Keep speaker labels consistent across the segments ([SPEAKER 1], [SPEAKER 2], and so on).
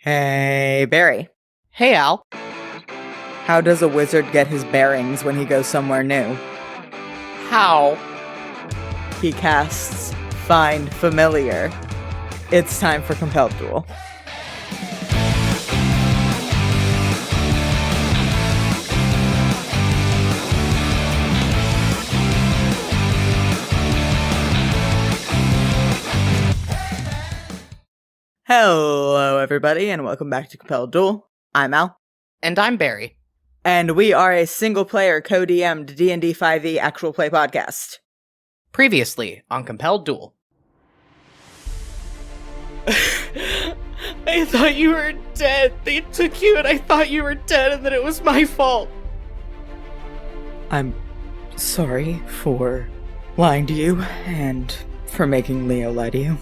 [SPEAKER 1] Hey, Barry.
[SPEAKER 2] Hey, Al.
[SPEAKER 1] How does a wizard get his bearings when he goes somewhere new?
[SPEAKER 2] How?
[SPEAKER 1] He casts Find Familiar. It's time for Compelled Duel. Hello, everybody, and welcome back to Compelled Duel. I'm Al.
[SPEAKER 2] And I'm Barry.
[SPEAKER 1] And we are a single-player, co-DM'd D&D 5e actual play podcast.
[SPEAKER 2] Previously on Compelled Duel.
[SPEAKER 3] I thought you were dead. They took you and I thought you were dead and that it was my fault.
[SPEAKER 1] I'm sorry for lying to you and for making Leo lie to you.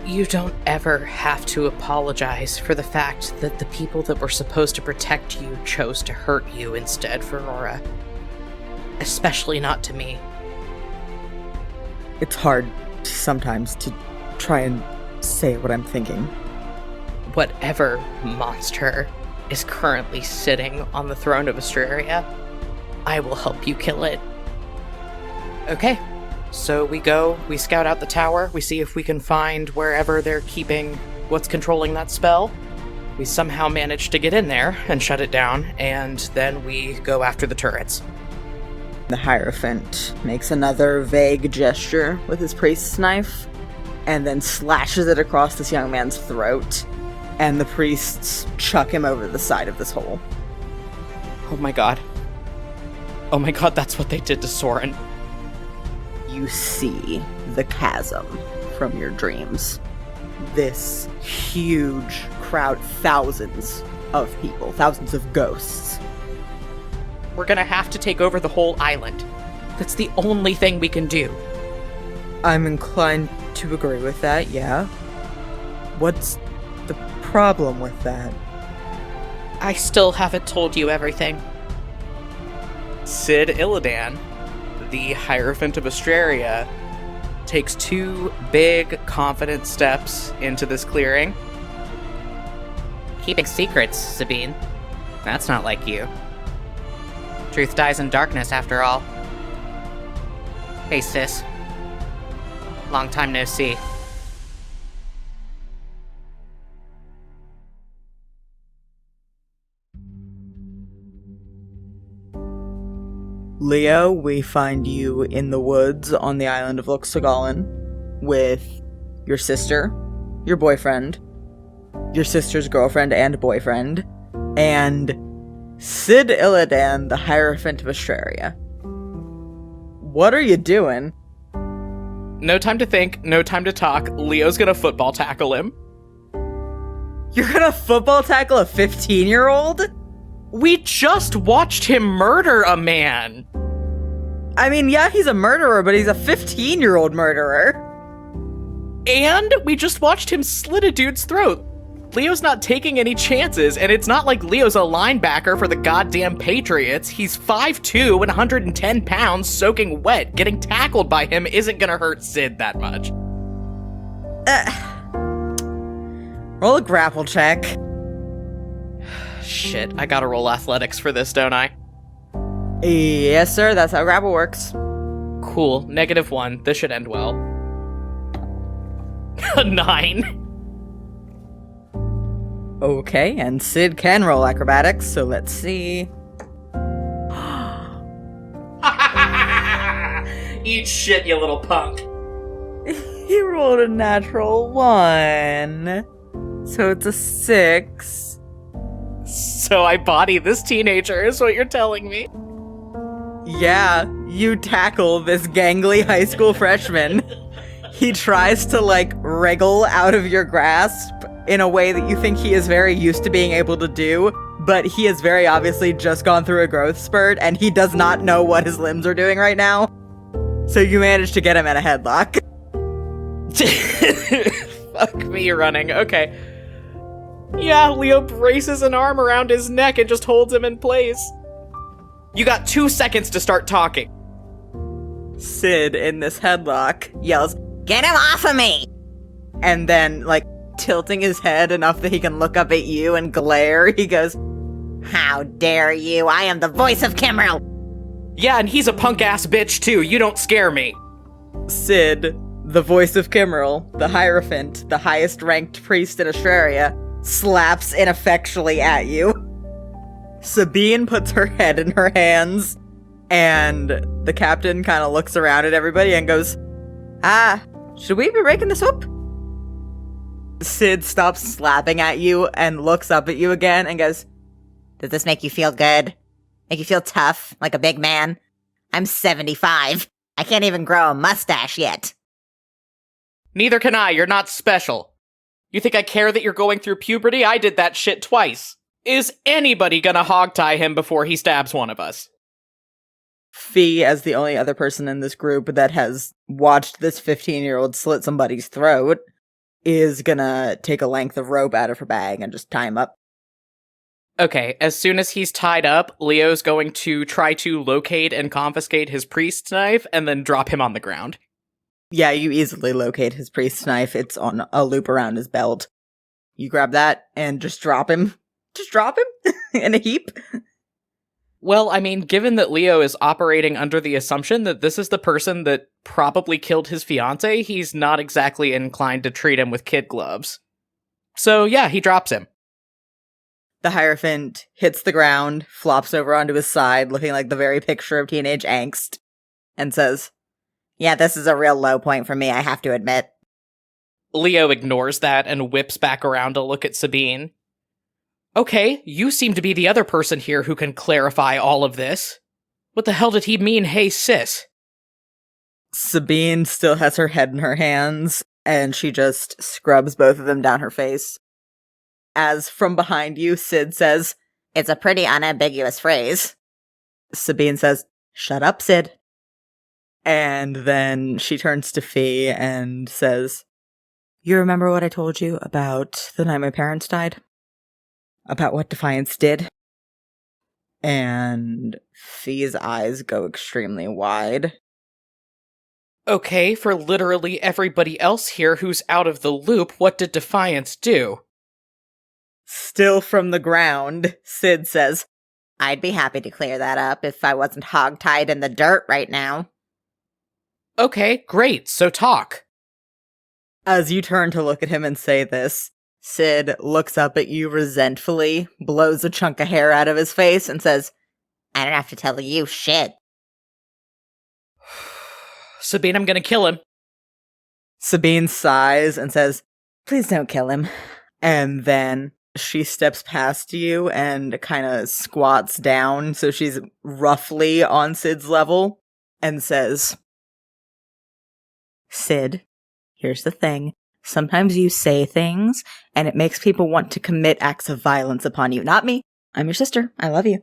[SPEAKER 2] You don't ever have to apologize for the fact that the people that were supposed to protect you chose to hurt you instead, Phirora. Especially not to me.
[SPEAKER 1] It's hard sometimes to try and say what I'm thinking.
[SPEAKER 2] Whatever monster is currently sitting on the throne of Astraria, I will help you kill it. Okay. So we scout out the tower, we see if we can find wherever they're keeping what's controlling that spell. We somehow manage to get in there and shut it down, and then we go after the turrets.
[SPEAKER 1] The Hierophant makes another vague gesture with his priest's knife, and then slashes it across this young man's throat, and the priests chuck him over the side of this hole.
[SPEAKER 2] Oh my god. Oh my god, that's what they did to Soren.
[SPEAKER 1] You see the chasm from your dreams. This huge crowd, thousands of people, thousands of ghosts.
[SPEAKER 2] We're gonna have to take over the whole island. That's the only thing we can do.
[SPEAKER 1] I'm inclined to agree with that, yeah. What's the problem with that?
[SPEAKER 2] I still haven't told you everything.
[SPEAKER 3] Cid Illidan, the Hierophant of Astraria, takes two big, confident steps into this clearing.
[SPEAKER 2] Keeping secrets, Sabine. That's not like you. Truth dies in darkness, after all. Hey, sis. Long time no see.
[SPEAKER 1] Leo, we find you in the woods on the island of Loex Tolgalen with your sister, your boyfriend, your sister's girlfriend and boyfriend, and Cid Illidan, the Hierophant of Astraria. What are you doing?
[SPEAKER 3] No time to think, no time to talk. Leo's gonna football tackle him.
[SPEAKER 1] You're gonna football tackle a 15-year-old?
[SPEAKER 3] We just watched him murder a man!
[SPEAKER 1] I mean, yeah, he's a murderer, but he's a 15-year-old murderer.
[SPEAKER 3] And we just watched him slit a dude's throat. Leo's not taking any chances, and it's not like Leo's a linebacker for the goddamn Patriots. He's 5'2" and 110 pounds, soaking wet. Getting tackled by him isn't gonna hurt Cid that much.
[SPEAKER 1] Roll a grapple check.
[SPEAKER 3] Shit, I gotta roll athletics for this, don't I?
[SPEAKER 1] Yes, sir, that's how grapple works.
[SPEAKER 3] Cool, -1. This should end well. A 9.
[SPEAKER 1] Okay, and Cid can roll acrobatics, so let's see.
[SPEAKER 3] Eat shit, you little punk.
[SPEAKER 1] He rolled a natural 1. So it's a 6.
[SPEAKER 3] So I body this teenager, is what you're telling me?
[SPEAKER 1] Yeah, you tackle this gangly high school freshman. He tries to, wriggle out of your grasp in a way that you think he is very used to being able to do, but he has very obviously just gone through a growth spurt, and he does not know what his limbs are doing right now. So you manage to get him in a headlock.
[SPEAKER 3] Fuck me running, okay. Yeah, Leo braces an arm around his neck and just holds him in place. You got 2 seconds to start talking.
[SPEAKER 1] Cid, in this headlock, yells, "Get him off of me!" And then, tilting his head enough that he can look up at you and glare. He goes, "How dare you? I am the voice of Kimmerl."
[SPEAKER 3] Yeah, and he's a punk-ass bitch, too. You don't scare me.
[SPEAKER 1] Sid, the voice of Kimmerl, the Hierophant, the highest-ranked priest in Australia, slaps ineffectually at you. Sabine puts her head in her hands, and the captain kind of looks around at everybody and goes, should we be breaking this up? Sid stops slapping at you and looks up at you again and goes, "Does this make you feel good? Make you feel tough, like a big man? I'm 75. I can't even grow a mustache yet."
[SPEAKER 3] Neither can I. You're not special. You think I care that you're going through puberty? I did that shit twice. Is anybody gonna hogtie him before he stabs one of us?
[SPEAKER 1] Fee, as the only other person in this group that has watched this 15-year-old slit somebody's throat, is gonna take a length of rope out of her bag and just tie him up.
[SPEAKER 3] Okay, as soon as he's tied up, Leo's going to try to locate and confiscate his priest's knife and then drop him on the ground.
[SPEAKER 1] Yeah, you easily locate his priest's knife. It's on a loop around his belt. You grab that and just drop him. Just drop him in a heap.
[SPEAKER 3] Well, I mean, given that Leo is operating under the assumption that this is the person that probably killed his fiancée, he's not exactly inclined to treat him with kid gloves. So yeah, he drops him.
[SPEAKER 1] The Hierophant hits the ground, flops over onto his side, looking like the very picture of teenage angst, and says, "Yeah, this is a real low point for me, I have to admit."
[SPEAKER 3] Leo ignores that and whips back around to look at Sabine. Okay, you seem to be the other person here who can clarify all of this. What the hell did he mean, "hey sis"?
[SPEAKER 1] Sabine still has her head in her hands, and she just scrubs both of them down her face. As from behind you, Sid says, "It's a pretty unambiguous phrase." Sabine says, "Shut up, Sid." And then she turns to Fee and says, "You remember what I told you about the night my parents died? About what Defiance did?" And Fee's eyes go extremely wide.
[SPEAKER 3] Okay, for literally everybody else here who's out of the loop, what did Defiance do?
[SPEAKER 1] Still from the ground, Sid says, "I'd be happy to clear that up if I wasn't hogtied in the dirt right now."
[SPEAKER 3] Okay, great, so talk.
[SPEAKER 1] As you turn to look at him and say this, Sid looks up at you resentfully, blows a chunk of hair out of his face, and says, "I don't have to tell you shit."
[SPEAKER 3] Sabine, I'm gonna kill him.
[SPEAKER 1] Sabine sighs and says, "Please don't kill him." And then she steps past you and kind of squats down so she's roughly on Sid's level and says, "Sid, here's the thing. Sometimes you say things and it makes people want to commit acts of violence upon you. Not me. I'm your sister. I love you.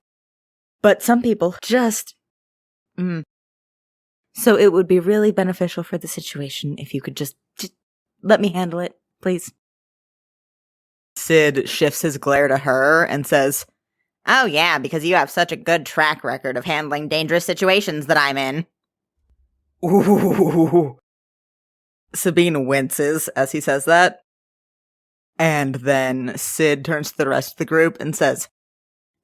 [SPEAKER 1] But some people just... So it would be really beneficial for the situation if you could just let me handle it, please." Sid shifts his glare to her and says, "Oh yeah, because you have such a good track record of handling dangerous situations that I'm in." Ooh. Sabine winces as he says that. And then Sid turns to the rest of the group and says,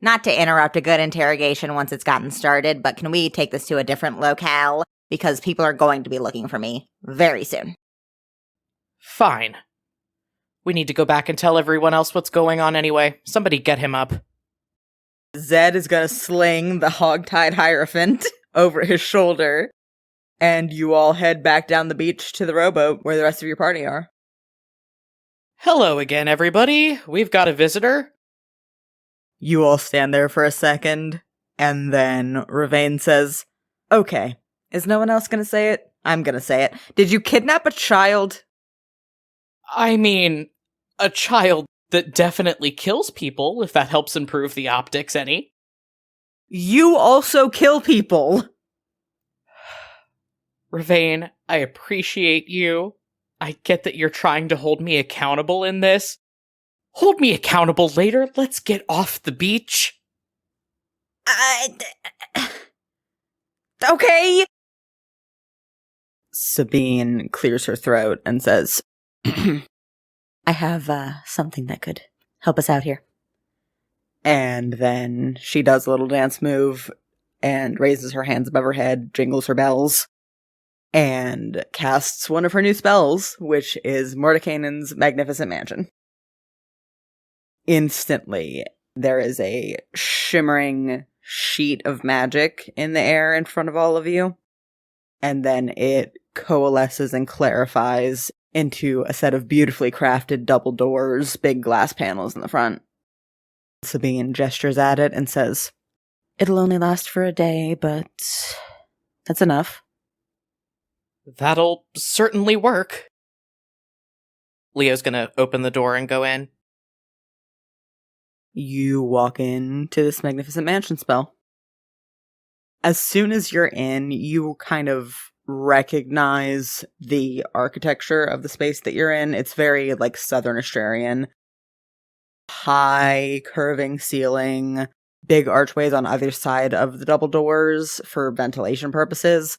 [SPEAKER 1] "Not to interrupt a good interrogation once it's gotten started, but can we take this to a different locale? Because people are going to be looking for me very soon."
[SPEAKER 3] Fine. We need to go back and tell everyone else what's going on anyway. Somebody get him up.
[SPEAKER 1] Zed is gonna sling the hog-tied Hierophant over his shoulder, and you all head back down the beach to the rowboat where the rest of your party are.
[SPEAKER 3] Hello again, everybody. We've got a visitor.
[SPEAKER 1] You all stand there for a second, and then Ravain says, "Okay, is no one else gonna say it? I'm gonna say it. Did you kidnap a child?"
[SPEAKER 3] I mean, a child that definitely kills people, if that helps improve the optics any.
[SPEAKER 1] You also kill people!
[SPEAKER 3] Ravain, I appreciate you. I get that you're trying to hold me accountable in this. Hold me accountable later. Let's get off the beach.
[SPEAKER 1] Okay! Sabine clears her throat and says,
[SPEAKER 4] I have something that could help us out here.
[SPEAKER 1] And then she does a little dance move and raises her hands above her head, jingles her bells, and casts one of her new spells, which is Mordenkainen's Magnificent Mansion. Instantly, there is a shimmering sheet of magic in the air in front of all of you, and then it coalesces and clarifies into a set of beautifully crafted double doors, big glass panels in the front. Sabine gestures at it and says,
[SPEAKER 4] It'll only last for a day, but that's enough.
[SPEAKER 3] That'll certainly work. Leo's gonna open the door and go in.
[SPEAKER 1] You walk into this Magnificent Mansion spell. As soon as you're in, you kind of recognize the architecture of the space that you're in. It's very, like, Southern Australian. High, curving ceiling, big archways on either side of the double doors for ventilation purposes.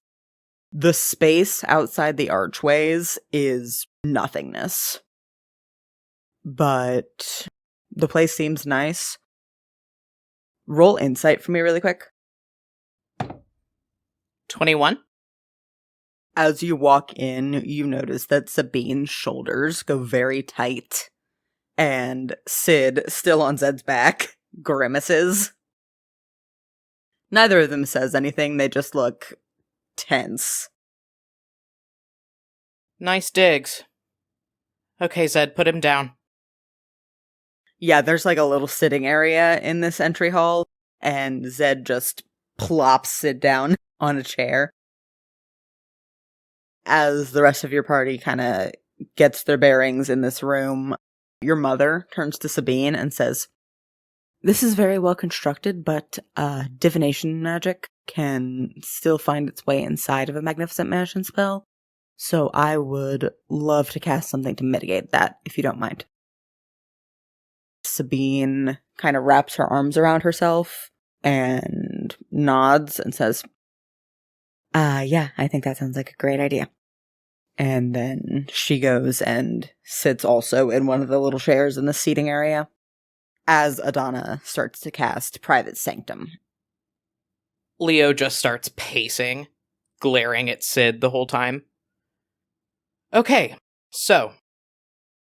[SPEAKER 1] The space outside the archways is nothingness. But the place seems nice. Roll insight for me really quick.
[SPEAKER 3] 21?
[SPEAKER 1] As you walk in, you notice that Sabine's shoulders go very tight. And Sid, still on Zed's back, grimaces. Neither of them says anything, they just look tense.
[SPEAKER 3] Nice digs. Okay, Zed, put him down.
[SPEAKER 1] Yeah, there's like a little sitting area in this entry hall, and Zed just plops Sid down on a chair. As the rest of your party kind of gets their bearings in this room, your mother turns to Sabine and says,
[SPEAKER 4] This is very well constructed, but divination magic can still find its way inside of a Magnificent Mansion spell, so I would love to cast something to mitigate that, if you don't mind.
[SPEAKER 1] Sabine kind of wraps her arms around herself and nods and says,
[SPEAKER 4] Yeah, I think that sounds like a great idea.
[SPEAKER 1] And then she goes and sits also in one of the little chairs in the seating area as Adana starts to cast Private Sanctum.
[SPEAKER 3] Leo just starts pacing, glaring at Sid the whole time. Okay, so,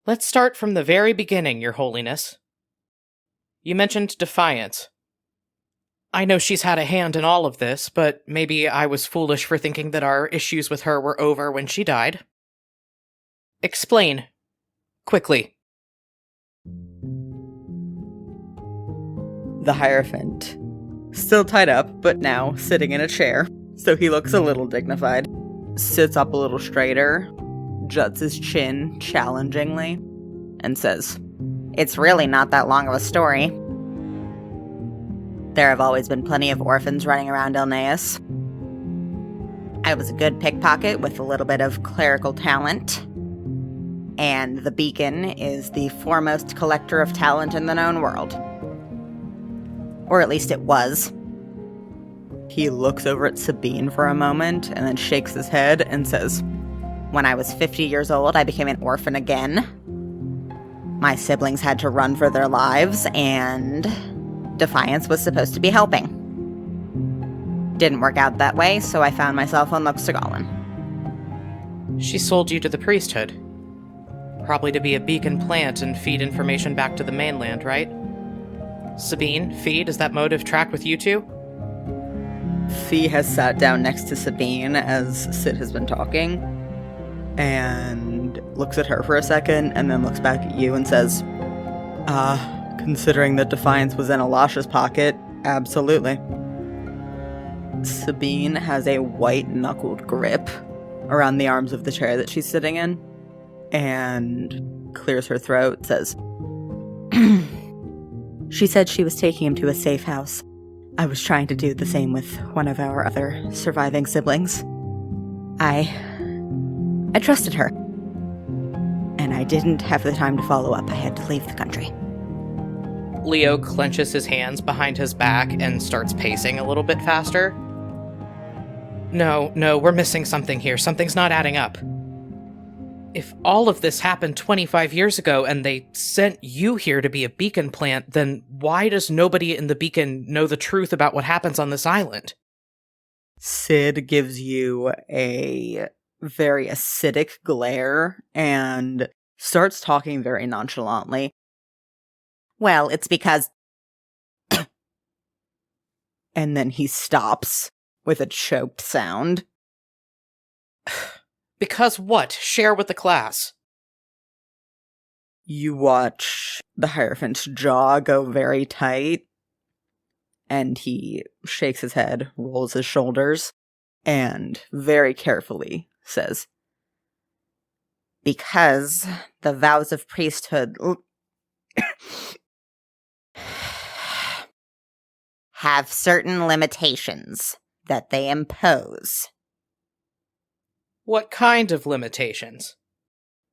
[SPEAKER 3] let's start from the very beginning, Your Holiness. You mentioned Defiance. I know she's had a hand in all of this, but maybe I was foolish for thinking that our issues with her were over when she died. Explain. Quickly.
[SPEAKER 1] The Hierophant, still tied up, but now sitting in a chair, so he looks a little dignified, sits up a little straighter, juts his chin challengingly, and says,
[SPEAKER 4] It's really not that long of a story. There have always been plenty of orphans running around Elneus. I was a good pickpocket with a little bit of clerical talent. And the Beacon is the foremost collector of talent in the known world. Or at least it was.
[SPEAKER 1] He looks over at Sabine for a moment and then shakes his head and says,
[SPEAKER 4] When I was 50 years old, I became an orphan again. My siblings had to run for their lives, and Defiance was supposed to be helping. Didn't work out that way, so I found myself on Loex Tolgalen.
[SPEAKER 3] She sold you to the priesthood. Probably to be a beacon plant and feed information back to the mainland, right? Sabine, Fee, does that motive track with you two?
[SPEAKER 1] Fee has sat down next to Sabine as Sid has been talking, and looks at her for a second, and then looks back at you and says, considering that Defiance was in Alash's pocket, absolutely. Sabine has a white-knuckled grip around the arms of the chair that she's sitting in, and clears her throat, says,
[SPEAKER 4] She said she was taking him to a safe house. I was trying to do the same with one of our other surviving siblings. I trusted her. And I didn't have the time to follow up. I had to leave the country.
[SPEAKER 3] Leo clenches his hands behind his back and starts pacing a little bit faster. No, we're missing something here. Something's not adding up.
[SPEAKER 2] If all of this happened 25 years ago and they sent you here to be a beacon plant, then why does nobody in the beacon know the truth about what happens on this island?
[SPEAKER 1] Sid gives you a very acidic glare and starts talking very nonchalantly.
[SPEAKER 4] Well, it's because
[SPEAKER 1] And then he stops with a choked sound.
[SPEAKER 2] Because what? Share with the class.
[SPEAKER 1] You watch the Hierophant's jaw go very tight, and he shakes his head, rolls his shoulders, and very carefully says,
[SPEAKER 4] because the vows of priesthood have certain limitations that they impose.
[SPEAKER 2] What kind of limitations?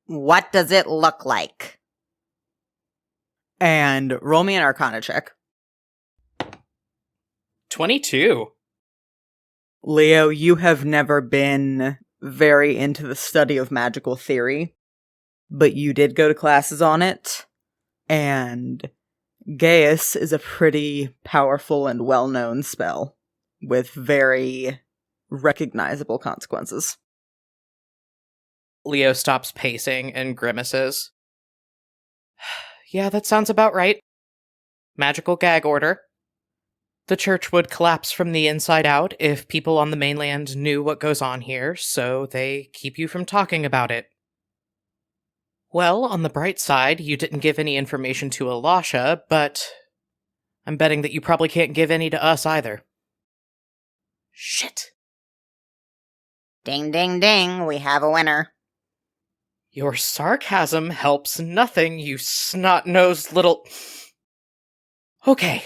[SPEAKER 4] What does it look like?
[SPEAKER 1] and roll me an Arcana check.
[SPEAKER 2] 22.
[SPEAKER 1] Leo, you have never been very into the study of magical theory, but you did go to classes on it, and Gaius is a pretty powerful and well-known spell with very recognizable consequences.
[SPEAKER 2] Leo stops pacing and grimaces. Yeah, that sounds about right. Magical gag order. The church would collapse from the inside out if people on the mainland knew what goes on here, so they keep you from talking about it. Well, on the bright side, you didn't give any information to Alasha, but I'm betting that you probably can't give any to us either. Shit.
[SPEAKER 4] Ding, ding, ding, we have a winner.
[SPEAKER 2] Your sarcasm helps nothing, you snot-nosed little... Okay,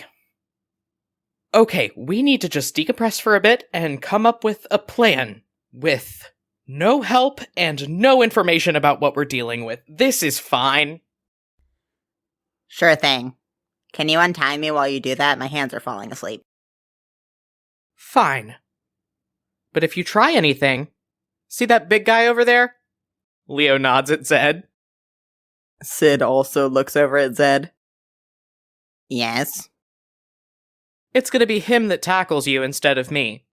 [SPEAKER 2] we need to just decompress for a bit and come up with a plan. With no help and no information about what we're dealing with. This is fine.
[SPEAKER 4] Sure thing. Can you untie me while you do that? My hands are falling asleep.
[SPEAKER 2] Fine. But if you try anything... See that big guy over there? Leo nods at Zed.
[SPEAKER 1] Sid also looks over at Zed.
[SPEAKER 4] Yes?
[SPEAKER 2] It's gonna be him that tackles you instead of me.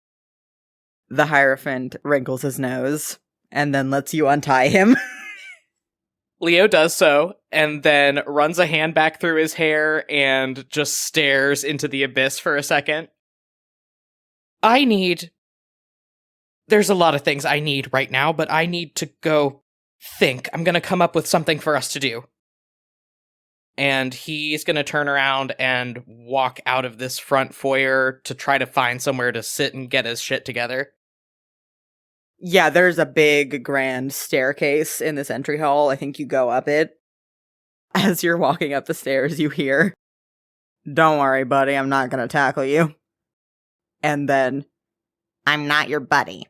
[SPEAKER 1] The Hierophant wrinkles his nose, and then lets you untie him.
[SPEAKER 2] Leo does so, and then runs a hand back through his hair and just stares into the abyss for a second. There's a lot of things I need right now, but I need to go think. I'm gonna come up with something for us to do. And he's gonna turn around and walk out of this front foyer to try to find somewhere to sit and get his shit together.
[SPEAKER 1] Yeah, there's a big grand staircase in this entry hall. I think you go up it. As you're walking up the stairs, you hear, "Don't worry, buddy, I'm not gonna tackle you." And then,
[SPEAKER 4] I'm not your buddy.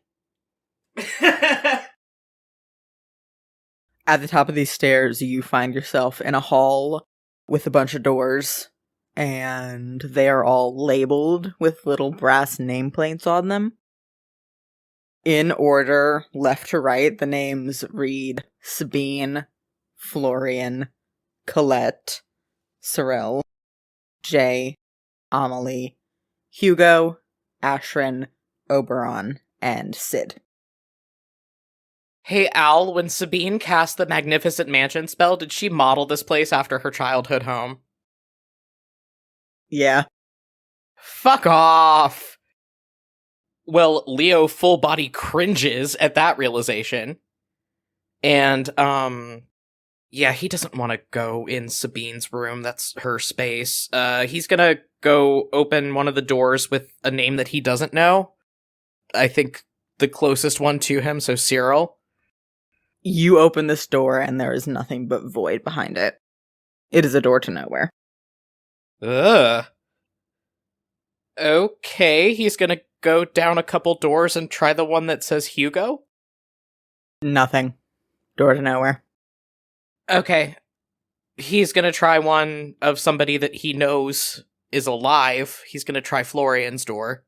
[SPEAKER 1] at the top of these stairs, you find yourself in a hall with a bunch of doors, and they are all labeled with little brass nameplates on them. In order, left to right, the names read Sabine, Florian, Colette, Sorel, Jay, Amelie, Hugo, Ashrin, Oberon, and Sid.
[SPEAKER 2] Hey Al, when Sabine cast the Magnificent Mansion spell, did she model this place after her childhood home?
[SPEAKER 1] Yeah.
[SPEAKER 2] Fuck off! Well, Leo full body cringes at that realization. And, yeah, he doesn't want to go in Sabine's room. That's her space. He's gonna go open one of the doors with a name that he doesn't know. I think the closest one to him, so Cyril.
[SPEAKER 1] You open this door and there is nothing but void behind it. It is a door to nowhere.
[SPEAKER 2] Ugh. Okay, he's gonna go down a couple doors and try the one that says Hugo?
[SPEAKER 1] Nothing. Door to nowhere.
[SPEAKER 2] Okay. He's gonna try one of somebody that he knows is alive. He's gonna try Florian's door.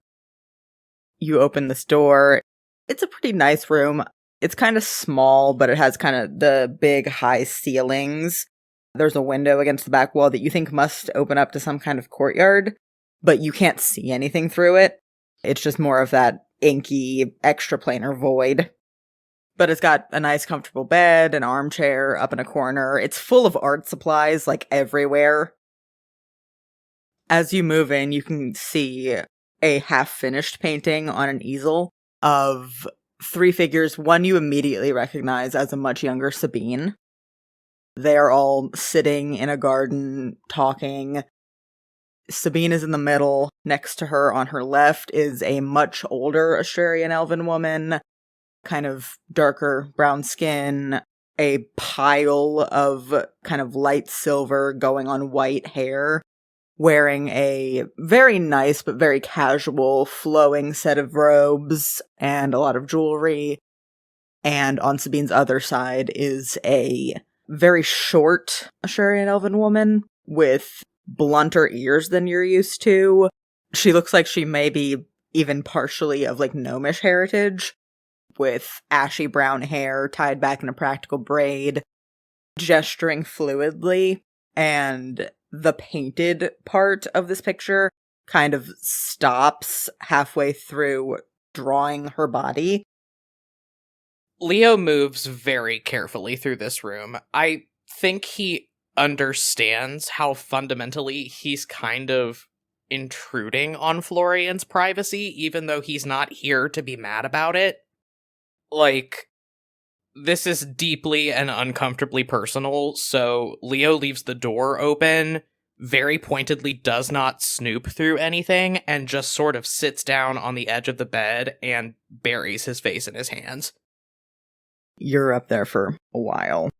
[SPEAKER 1] You open this door. It's a pretty nice room. It's kind of small, but it has kind of the big high ceilings. There's a window against the back wall that you think must open up to some kind of courtyard, but you can't see anything through it. It's just more of that inky, extraplanar void. But it's got a nice comfortable bed, an armchair up in a corner. It's full of art supplies, like, everywhere. As you move in, you can see a half-finished painting on an easel of 3 figures. One you immediately recognize as a much younger Sabine. They are all sitting in a garden, talking. Sabine is in the middle. Next to her, on her left, is a much older Astrarian elven woman, kind of darker brown skin, a pile of kind of light silver going on white hair, wearing a very nice but very casual flowing set of robes and a lot of jewelry. And on Sabine's other side is a very short Astrarian elven woman with blunter ears than you're used to. She looks like she may be even partially of, like, gnomish heritage, with ashy brown hair tied back in a practical braid, gesturing fluidly, and the painted part of this picture kind of stops halfway through drawing her body.
[SPEAKER 3] Leo moves very carefully through this room. I think he understands how fundamentally he's kind of intruding on Florian's privacy, even though he's not here to be mad about it. Like, this is deeply and uncomfortably personal, so Leo leaves the door open, very pointedly does not snoop through anything, and just sort of sits down on the edge of the bed and buries his face in his hands.
[SPEAKER 1] You're up there for a while.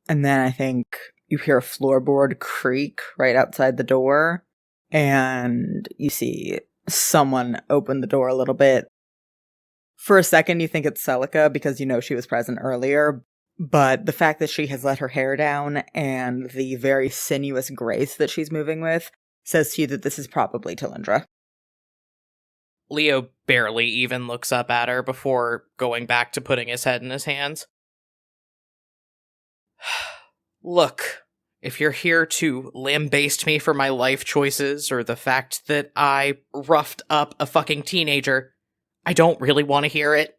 [SPEAKER 1] And then I think you hear a floorboard creak right outside the door, and you see someone open the door a little bit. For a second, you think it's Celica because you know she was present earlier, but the fact that she has let her hair down and the very sinuous grace that she's moving with says to you that this is probably Talindra.
[SPEAKER 3] Leo barely even looks up at her before going back to putting his head in his hands. Look, if you're here to lambaste me for my life choices or the fact that I roughed up a fucking teenager, I don't really want to hear it.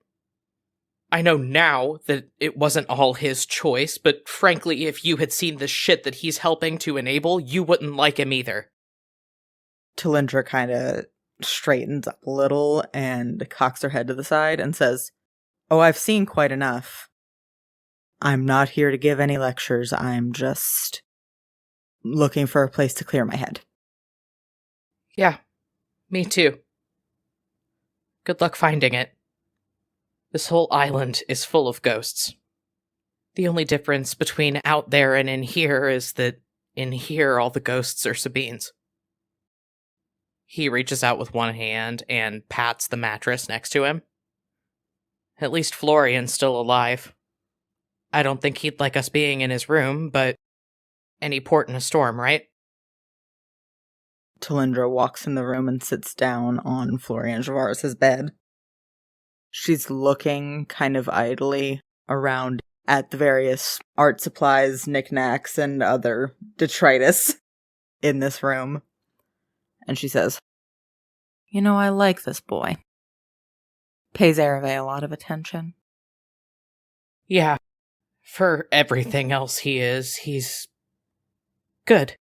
[SPEAKER 3] I know now that it wasn't all his choice, but frankly, if you had seen the shit that he's helping to enable, you wouldn't like him either.
[SPEAKER 1] Talindra kind of straightens up a little and cocks her head to the side and says, "Oh, I've seen quite enough. I'm not here to give any lectures. I'm just looking for a place to clear my head."
[SPEAKER 3] Yeah, me too. Good luck finding it. This whole island is full of ghosts. The only difference between out there and in here is that in here all the ghosts are Sabine's. He reaches out with one hand and pats the mattress next to him. At least Florian's still alive. I don't think he'd like us being in his room, but any port in a storm, right?
[SPEAKER 1] Talindra walks in the room and sits down on Florian Javaris' bed. She's looking kind of idly around at the various art supplies, knickknacks, and other detritus in this room. And she says, "You know, I like this boy. Pays Ereve a lot of attention."
[SPEAKER 3] Yeah, for everything else he's good.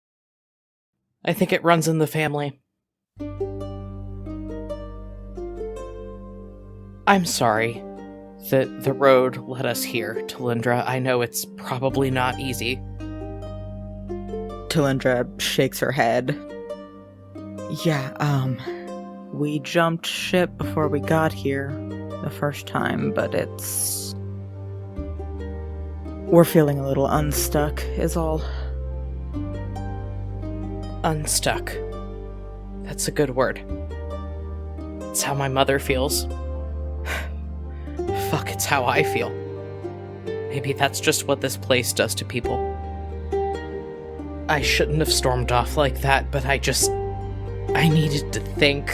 [SPEAKER 3] I think it runs in the family. I'm sorry that the road led us here, Talindra. I know it's probably not easy.
[SPEAKER 1] Talindra shakes her head. Yeah, we jumped ship before we got here the first time, but we're feeling a little unstuck, is all.
[SPEAKER 3] Unstuck. That's a good word. It's how my mother feels. Fuck, it's how I feel. Maybe that's just what this place does to people. I shouldn't have stormed off like that, but I needed to think.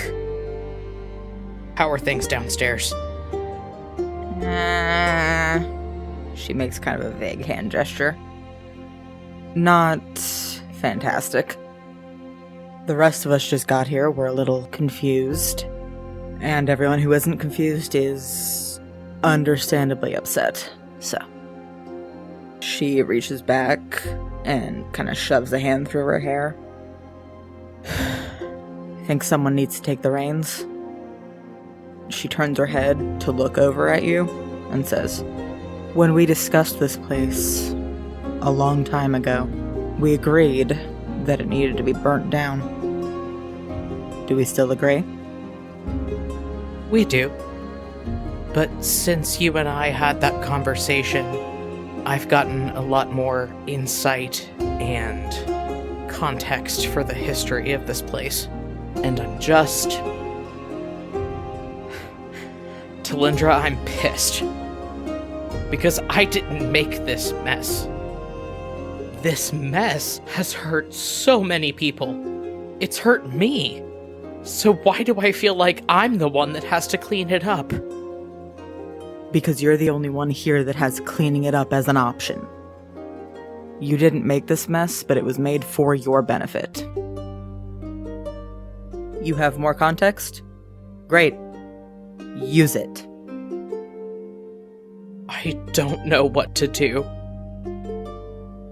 [SPEAKER 3] How are things downstairs?
[SPEAKER 1] She makes kind of a vague hand gesture. Not fantastic. The rest of us just got here. We're a little confused. And everyone who isn't confused is understandably upset. So, she reaches back and kind of shoves a hand through her hair. I think someone needs to take the reins. She turns her head to look over at you and says, "When we discussed this place a long time ago, we agreed that it needed to be burnt down. Do we still agree?"
[SPEAKER 2] We do. But since you and I had that conversation, I've gotten a lot more insight and context for the history of this place. And I'm just... Talindra, I'm pissed. Because I didn't make this mess. This mess has hurt so many people. It's hurt me. So why do I feel like I'm the one that has to clean it up?
[SPEAKER 1] Because you're the only one here that has cleaning it up as an option. You didn't make this mess, but it was made for your benefit. You have more context? Great. Use it.
[SPEAKER 2] I don't know what to do.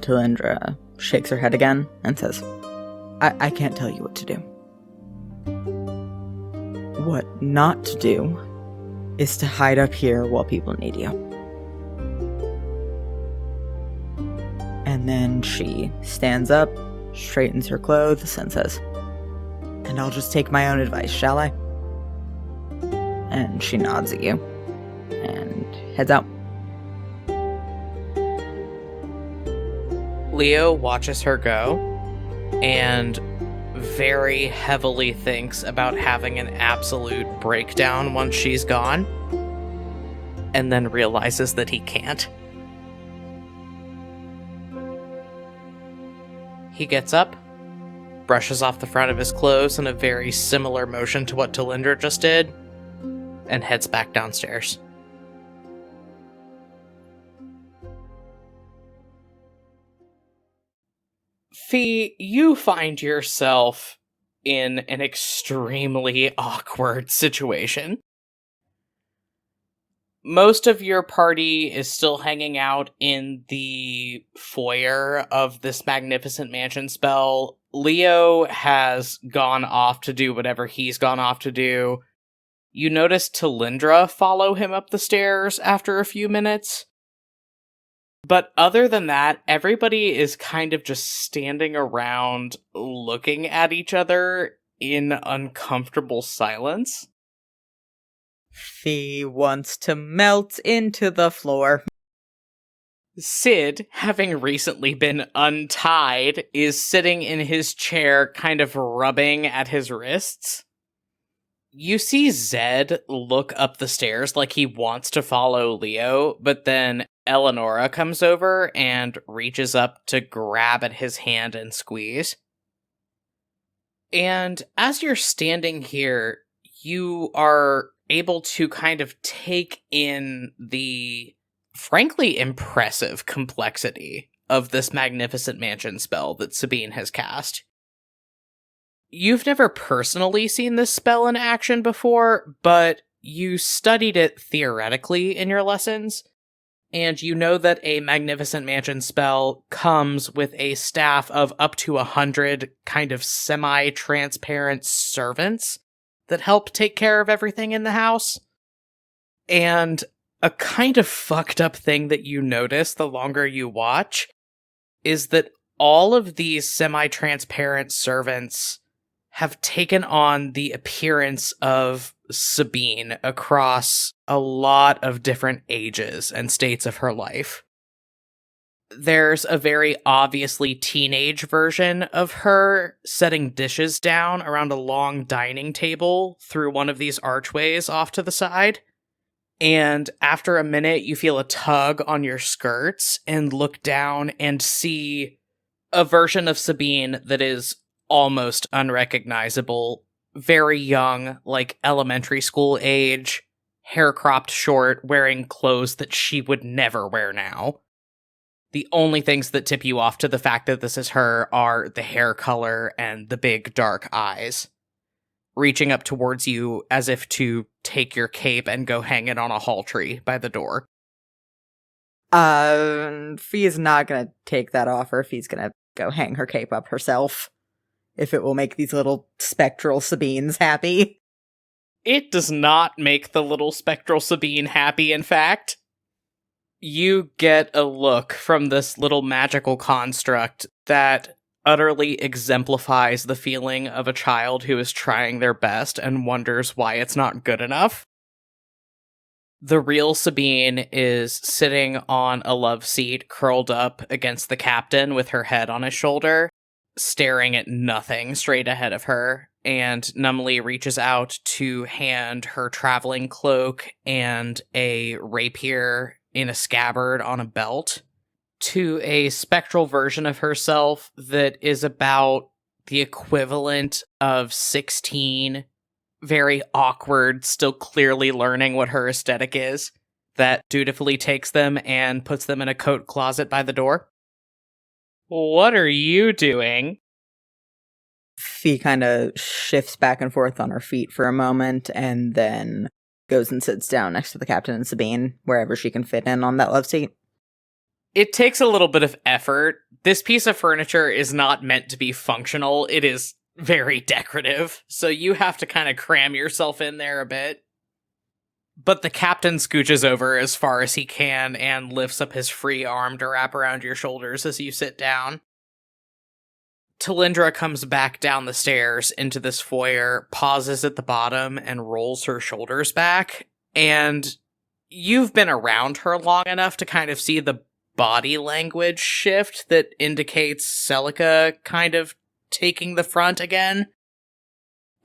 [SPEAKER 1] Talindra shakes her head again and says, I can't tell you what to do. What not to do is to hide up here while people need you. And then she stands up, straightens her clothes, and says, "And I'll just take my own advice, shall I?" And she nods at you and heads out.
[SPEAKER 2] Leo watches her go and very heavily thinks about having an absolute breakdown once she's gone, and then realizes that he can't. He gets up, brushes off the front of his clothes in a very similar motion to what Talindra just did, and heads back downstairs. Fee, you find yourself in an extremely awkward situation. Most of your party is still hanging out in the foyer of this magnificent mansion spell. Leo has gone off to do whatever he's gone off to do. You notice Talindra follow him up the stairs after a few minutes. But other than that, everybody is kind of just standing around looking at each other in uncomfortable silence.
[SPEAKER 1] Fee wants to melt into the floor.
[SPEAKER 2] Sid, having recently been untied, is sitting in his chair kind of rubbing at his wrists. You see Zed look up the stairs like he wants to follow Leo, but then Eleonora comes over and reaches up to grab at his hand and squeeze. And as you're standing here, you are able to kind of take in the frankly impressive complexity of this magnificent mansion spell that Sabine has cast. You've never personally seen this spell in action before, but you studied it theoretically in your lessons, and you know that a magnificent mansion spell comes with a staff of up to 100 kind of semi-transparent servants that help take care of everything in the house. And a kind of fucked up thing that you notice the longer you watch is that all of these semi-transparent servants have taken on the appearance of Sabine across a lot of different ages and states of her life. There's a very obviously teenage version of her setting dishes down around a long dining table through one of these archways off to the side. And after a minute, you feel a tug on your skirts and look down and see a version of Sabine that is almost unrecognizable, very young, like elementary school age,
[SPEAKER 3] hair cropped short, wearing clothes that she would never wear now. The only things that tip you off to the fact that this is her are the hair color and the big dark eyes, reaching up towards you as if to take your cape and go hang it on a hall tree by the door.
[SPEAKER 1] Fee's not gonna take that offer. Fee's gonna go hang her cape up herself, if it will make these little spectral Sabines happy.
[SPEAKER 3] It does not make the little spectral Sabine happy, in fact. You get a look from this little magical construct that utterly exemplifies the feeling of a child who is trying their best and wonders why it's not good enough. The real Sabine is sitting on a love seat, curled up against the captain with her head on his shoulder, staring at nothing straight ahead of her, and numbly reaches out to hand her traveling cloak and a rapier in a scabbard on a belt to a spectral version of herself that is about the equivalent of 16, very awkward, still clearly learning what her aesthetic is, that dutifully takes them and puts them in a coat closet by the door. What are you doing?
[SPEAKER 1] Fee kind of shifts back and forth on her feet for a moment, and then goes and sits down next to the captain and Sabine, wherever she can fit in on that love seat.
[SPEAKER 3] It takes a little bit of effort. This piece of furniture is not meant to be functional. It is very decorative, so you have to kind of cram yourself in there a bit. But the captain scooches over as far as he can and lifts up his free arm to wrap around your shoulders as you sit down. Talindra comes back down the stairs into this foyer, pauses at the bottom, and rolls her shoulders back. And you've been around her long enough to kind of see the body language shift that indicates Celica kind of taking the front again.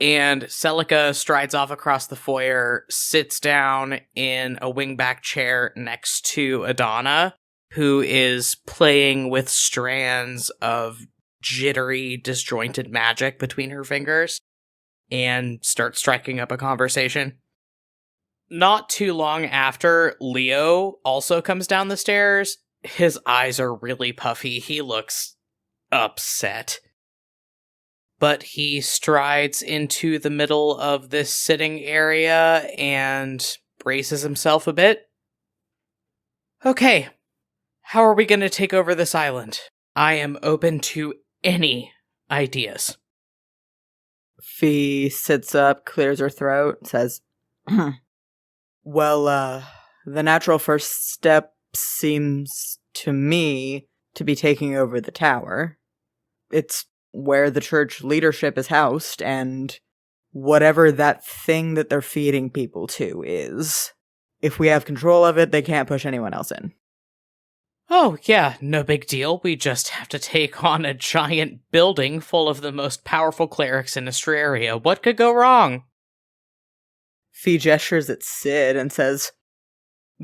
[SPEAKER 3] And Celica strides off across the foyer, sits down in a wingback chair next to Adana, who is playing with strands of jittery, disjointed magic between her fingers, and starts striking up a conversation. Not too long after, Leo also comes down the stairs. His eyes are really puffy. He looks upset. But he strides into the middle of this sitting area and braces himself a bit. Okay, how are we going to take over this island? I am open to any ideas.
[SPEAKER 1] Fee sits up, clears her throat, says, Well, the natural first step seems to me to be taking over the tower. It's where the church leadership is housed, and whatever that thing that they're feeding people to is. If we have control of it, they can't push anyone else in.
[SPEAKER 3] Oh, yeah, no big deal. We just have to take on a giant building full of the most powerful clerics in Astraria. What could go wrong?
[SPEAKER 1] Fee gestures at Sid and says,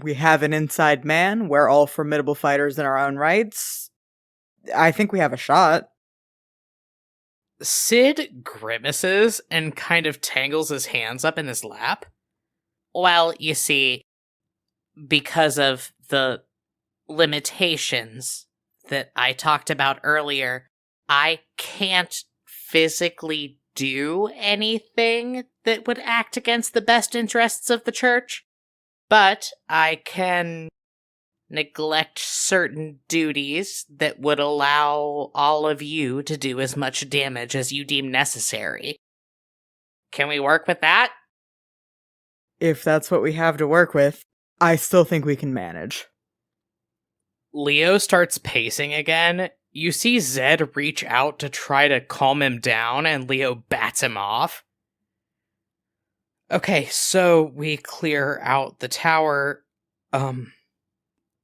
[SPEAKER 1] We have an inside man. We're all formidable fighters in our own rights. I think we have a shot.
[SPEAKER 3] Sid grimaces and kind of tangles his hands up in his lap. Well, you see, because of the limitations that I talked about earlier, I can't physically do anything that would act against the best interests of the church, but I can neglect certain duties that would allow all of you to do as much damage as you deem necessary. Can we work with that?
[SPEAKER 1] If that's what we have to work with, I still think we can manage.
[SPEAKER 3] Leo starts pacing again. You see Zed reach out to try to calm him down, and Leo bats him off. Okay, so we clear out the tower.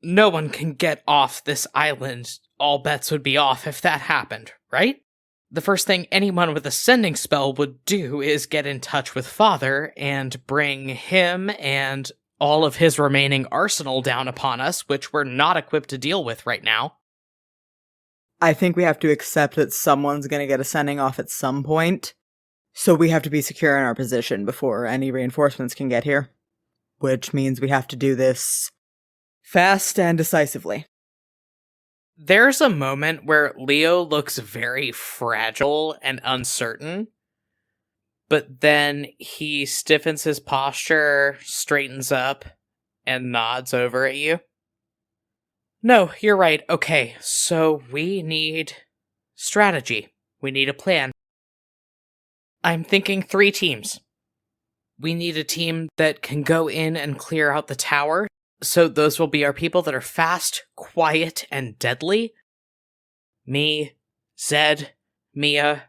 [SPEAKER 3] No one can get off this island. All bets would be off if that happened, right? The first thing anyone with a sending spell would do is get in touch with Father and bring him and all of his remaining arsenal down upon us, which we're not equipped to deal with right now.
[SPEAKER 1] I think we have to accept that someone's going to get a sending off at some point, so we have to be secure in our position before any reinforcements can get here. which means we have to do this fast and decisively.
[SPEAKER 3] There's a moment where Leo looks very fragile and uncertain, but then he stiffens his posture, straightens up, and nods over at you. No, you're right. Okay, so we need strategy. We need a plan. I'm thinking 3 teams. We need a team that can go in and clear out the tower. So those will be our people that are fast, quiet, and deadly. Me, Zed, Mia,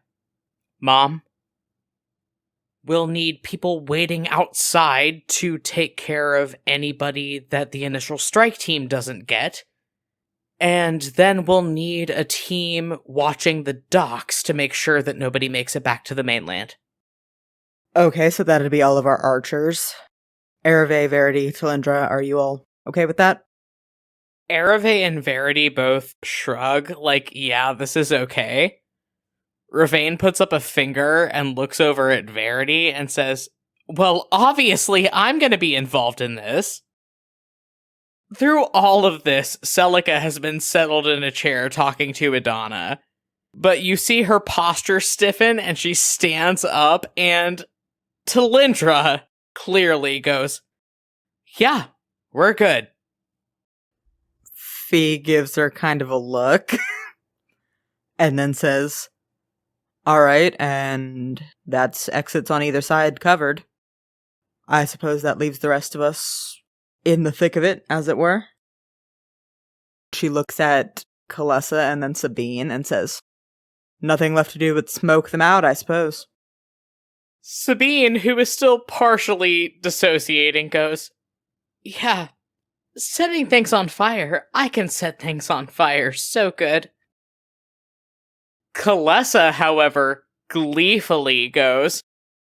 [SPEAKER 3] Mom. We'll need people waiting outside to take care of anybody that the initial strike team doesn't get. And then we'll need a team watching the docks to make sure that nobody makes it back to the mainland.
[SPEAKER 1] Okay, so that'd be all of our archers. Ereve, Verity, Talindra, are you all okay with that?
[SPEAKER 3] Ereve and Verity both shrug, like, yeah, this is okay. Ravane puts up a finger and looks over at Verity and says, well, obviously I'm gonna be involved in this. Through all of this, Celica has been settled in a chair talking to Idana. But you see her posture stiffen and she stands up, and Talindra clearly goes, yeah, we're good.
[SPEAKER 1] Fee gives her kind of a look and then says, alright, and that's exits on either side covered. I suppose that leaves the rest of us in the thick of it, as it were. She looks at Kalessa and then Sabine and says, nothing left to do but smoke them out, I suppose.
[SPEAKER 3] Sabine, who is still partially dissociating, goes, yeah, setting things on fire. I can set things on fire so good. Kalessa, however, gleefully goes,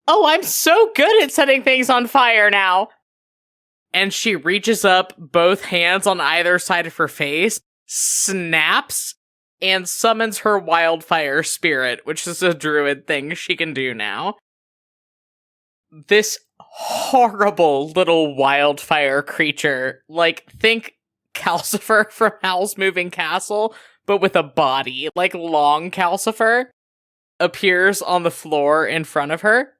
[SPEAKER 3] oh, I'm so good at setting things on fire now. And she reaches up both hands on either side of her face, snaps, and summons her wildfire spirit, which is a druid thing she can do now. This horrible little wildfire creature, like, think Calcifer from Howl's Moving Castle, but with a body, like long Calcifer, appears on the floor in front of her.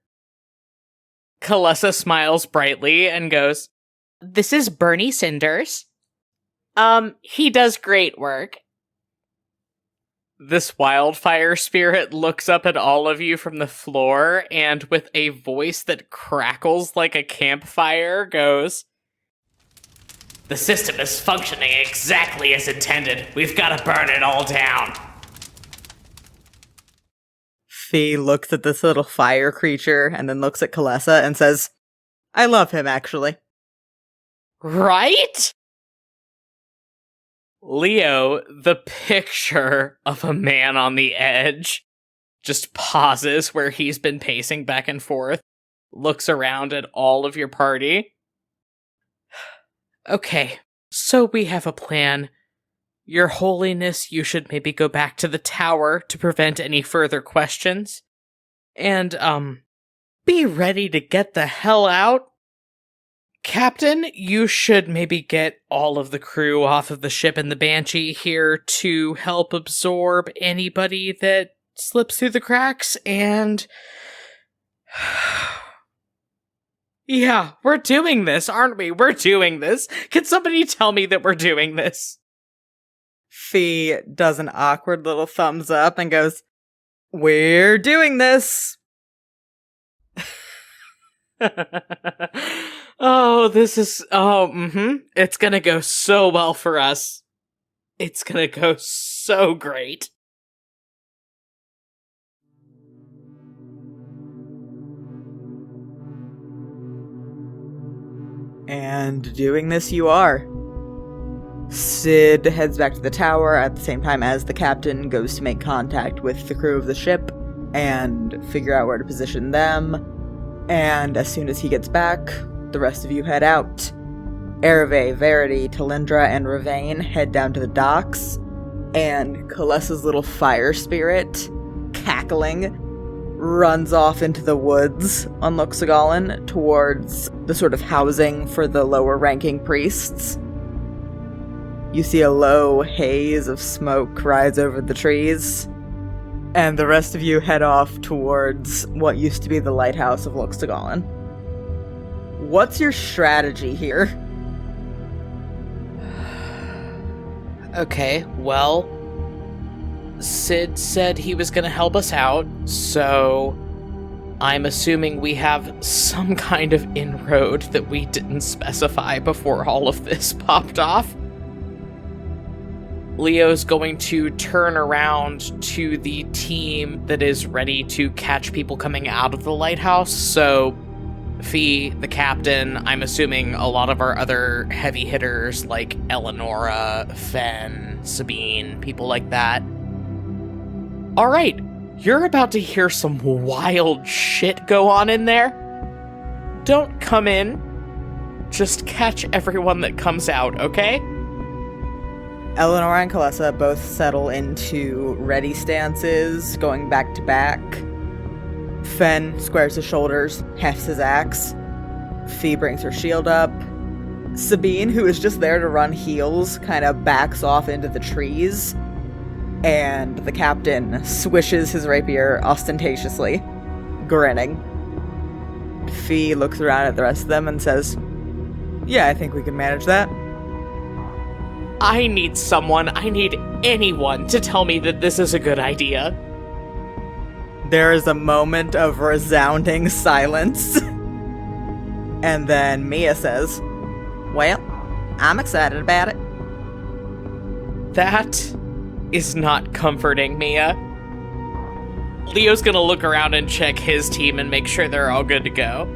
[SPEAKER 3] Kalessa smiles brightly and goes, this is Bernie Cinders. He does great work. This wildfire spirit looks up at all of you from the floor and with a voice that crackles like a campfire goes, the system is functioning exactly as intended. We've got to burn it all down.
[SPEAKER 1] Fee looks at this little fire creature and then looks at Kalessa and says, I love him, actually.
[SPEAKER 3] Right? Leo, the picture of a man on the edge, just pauses where he's been pacing back and forth, looks around at all of your party. Okay, so we have a plan. Your Holiness, you should maybe go back to the tower to prevent any further questions. And, be ready to get the hell out. Captain, you should maybe get all of the crew off of the ship in the Banshee here to help absorb anybody that slips through the cracks, and... yeah, we're doing this, aren't we? We're doing this. Can somebody tell me that we're doing this?
[SPEAKER 1] Fee does an awkward little thumbs up and goes, we're doing this!
[SPEAKER 3] Oh, this is... It's gonna go so well for us. It's gonna go so great.
[SPEAKER 1] And doing this you are. Sid heads back to the tower at the same time as the captain goes to make contact with the crew of the ship and figure out where to position them. And as soon as he gets back, the rest of you head out. Ereve, Verity, Talindra, and Ravane head down to the docks, and Kalessa's little fire spirit, cackling, runs off into the woods on Loex Tolgalen towards the sort of housing for the lower-ranking priests. You see a low haze of smoke rise over the trees, and the rest of you head off towards what used to be the lighthouse of Loex Tolgalen. What's your strategy here?
[SPEAKER 2] Okay, well, Sid said he was gonna help us out, so I'm assuming we have some kind of inroad that we didn't specify before all of this popped off. Leo's going to turn around to the team that is ready to catch people coming out of the lighthouse. So, Fee, the captain, I'm assuming a lot of our other heavy hitters like Eleonora, Fen, Sabine, people like that. Alright, you're about to hear some wild shit go on in there. Don't come in. Just catch everyone that comes out, okay?
[SPEAKER 1] Eleanor and Kalessa both settle into ready stances, going back to back. Fen squares his shoulders, hefts his axe. Fee brings her shield up. Sabine, who is just there to run heels, kind of backs off into the trees. And the captain swishes his rapier ostentatiously, grinning. Fee looks around at the rest of them and says, "Yeah, I think we can manage that."
[SPEAKER 2] I need anyone to tell me that this is a good idea.
[SPEAKER 1] There is a moment of resounding silence. And then Mia says, "Well, I'm excited about it."
[SPEAKER 2] That is not comforting, Mia. Leo's gonna look around and check his team and make sure they're all good to go.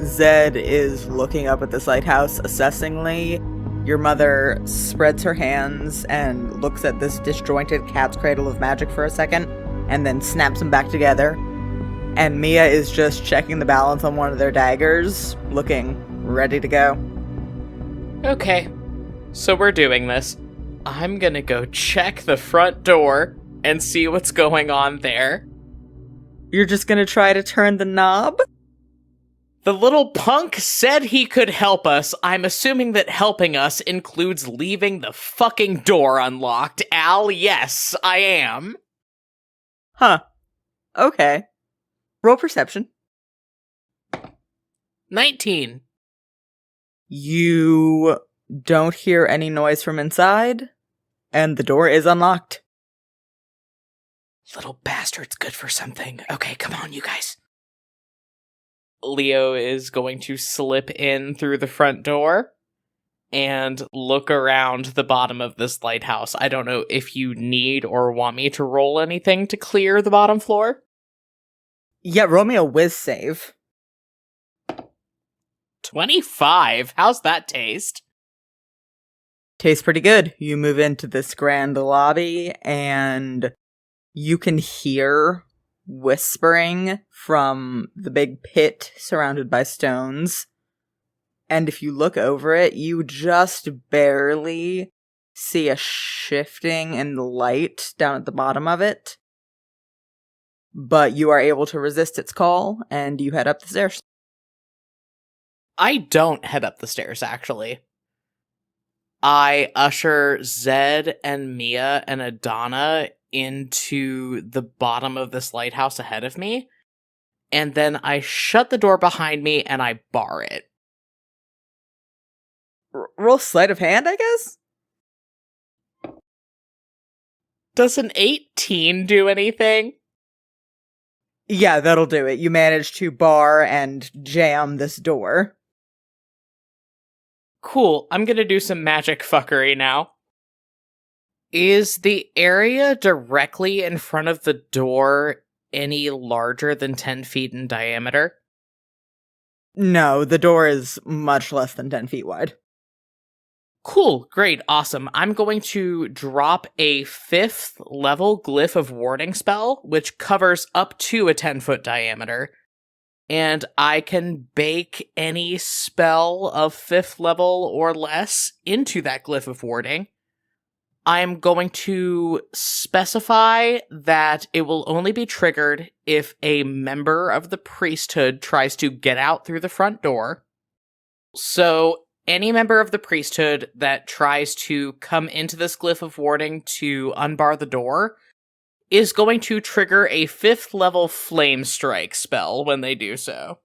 [SPEAKER 1] Zed is looking up at this lighthouse assessingly. Your mother spreads her hands and looks at this disjointed cat's cradle of magic for a second, and then snaps them back together. And Mia is just checking the balance on one of their daggers, looking ready to go.
[SPEAKER 2] Okay, so we're doing this. I'm gonna go check the front door and see what's going on there.
[SPEAKER 1] You're just gonna try to turn the knob?
[SPEAKER 2] The little punk said he could help us. I'm assuming that helping us includes leaving the fucking door unlocked. Al, yes, I am.
[SPEAKER 1] Huh. Okay. Roll perception.
[SPEAKER 2] 19.
[SPEAKER 1] You don't hear any noise from inside, and the door is unlocked.
[SPEAKER 2] Little bastard's good for something. Okay, come on, you guys. Leo is going to slip in through the front door and look around the bottom of this lighthouse. I don't know if you need or want me to roll anything to clear the bottom floor.
[SPEAKER 1] Yeah, roll me a whiz save.
[SPEAKER 2] 25. How's that taste?
[SPEAKER 1] Tastes pretty good. You move into this grand lobby, and you can hear whispering from the big pit surrounded by stones. And if you look over it, you just barely see a shifting in the light down at the bottom of it. But you are able to resist its call, and you head up the stairs.
[SPEAKER 2] I don't head up the stairs, actually. I usher Zed and Mia and Adana into the bottom of this lighthouse ahead of me, and then I shut the door behind me and I bar it.
[SPEAKER 1] Roll sleight of hand, I guess?
[SPEAKER 2] Does an 18 do anything?
[SPEAKER 1] Yeah, that'll do it. You manage to bar and jam this door.
[SPEAKER 2] Cool, I'm gonna do some magic fuckery now. Is the area directly in front of the door any larger than 10 feet in diameter?
[SPEAKER 1] No, the door is much less than 10 feet wide.
[SPEAKER 2] Cool, great, awesome. I'm going to drop a 5th level Glyph of Warding spell, which covers up to a 10-foot diameter. And I can bake any spell of 5th level or less into that Glyph of Warding.
[SPEAKER 3] I'm going to specify that it will only be triggered if a member of the priesthood tries to get out through the front door. So any member of the priesthood that tries to come into this glyph of warding to unbar the door is going to trigger a 5th level flame strike spell when they do so.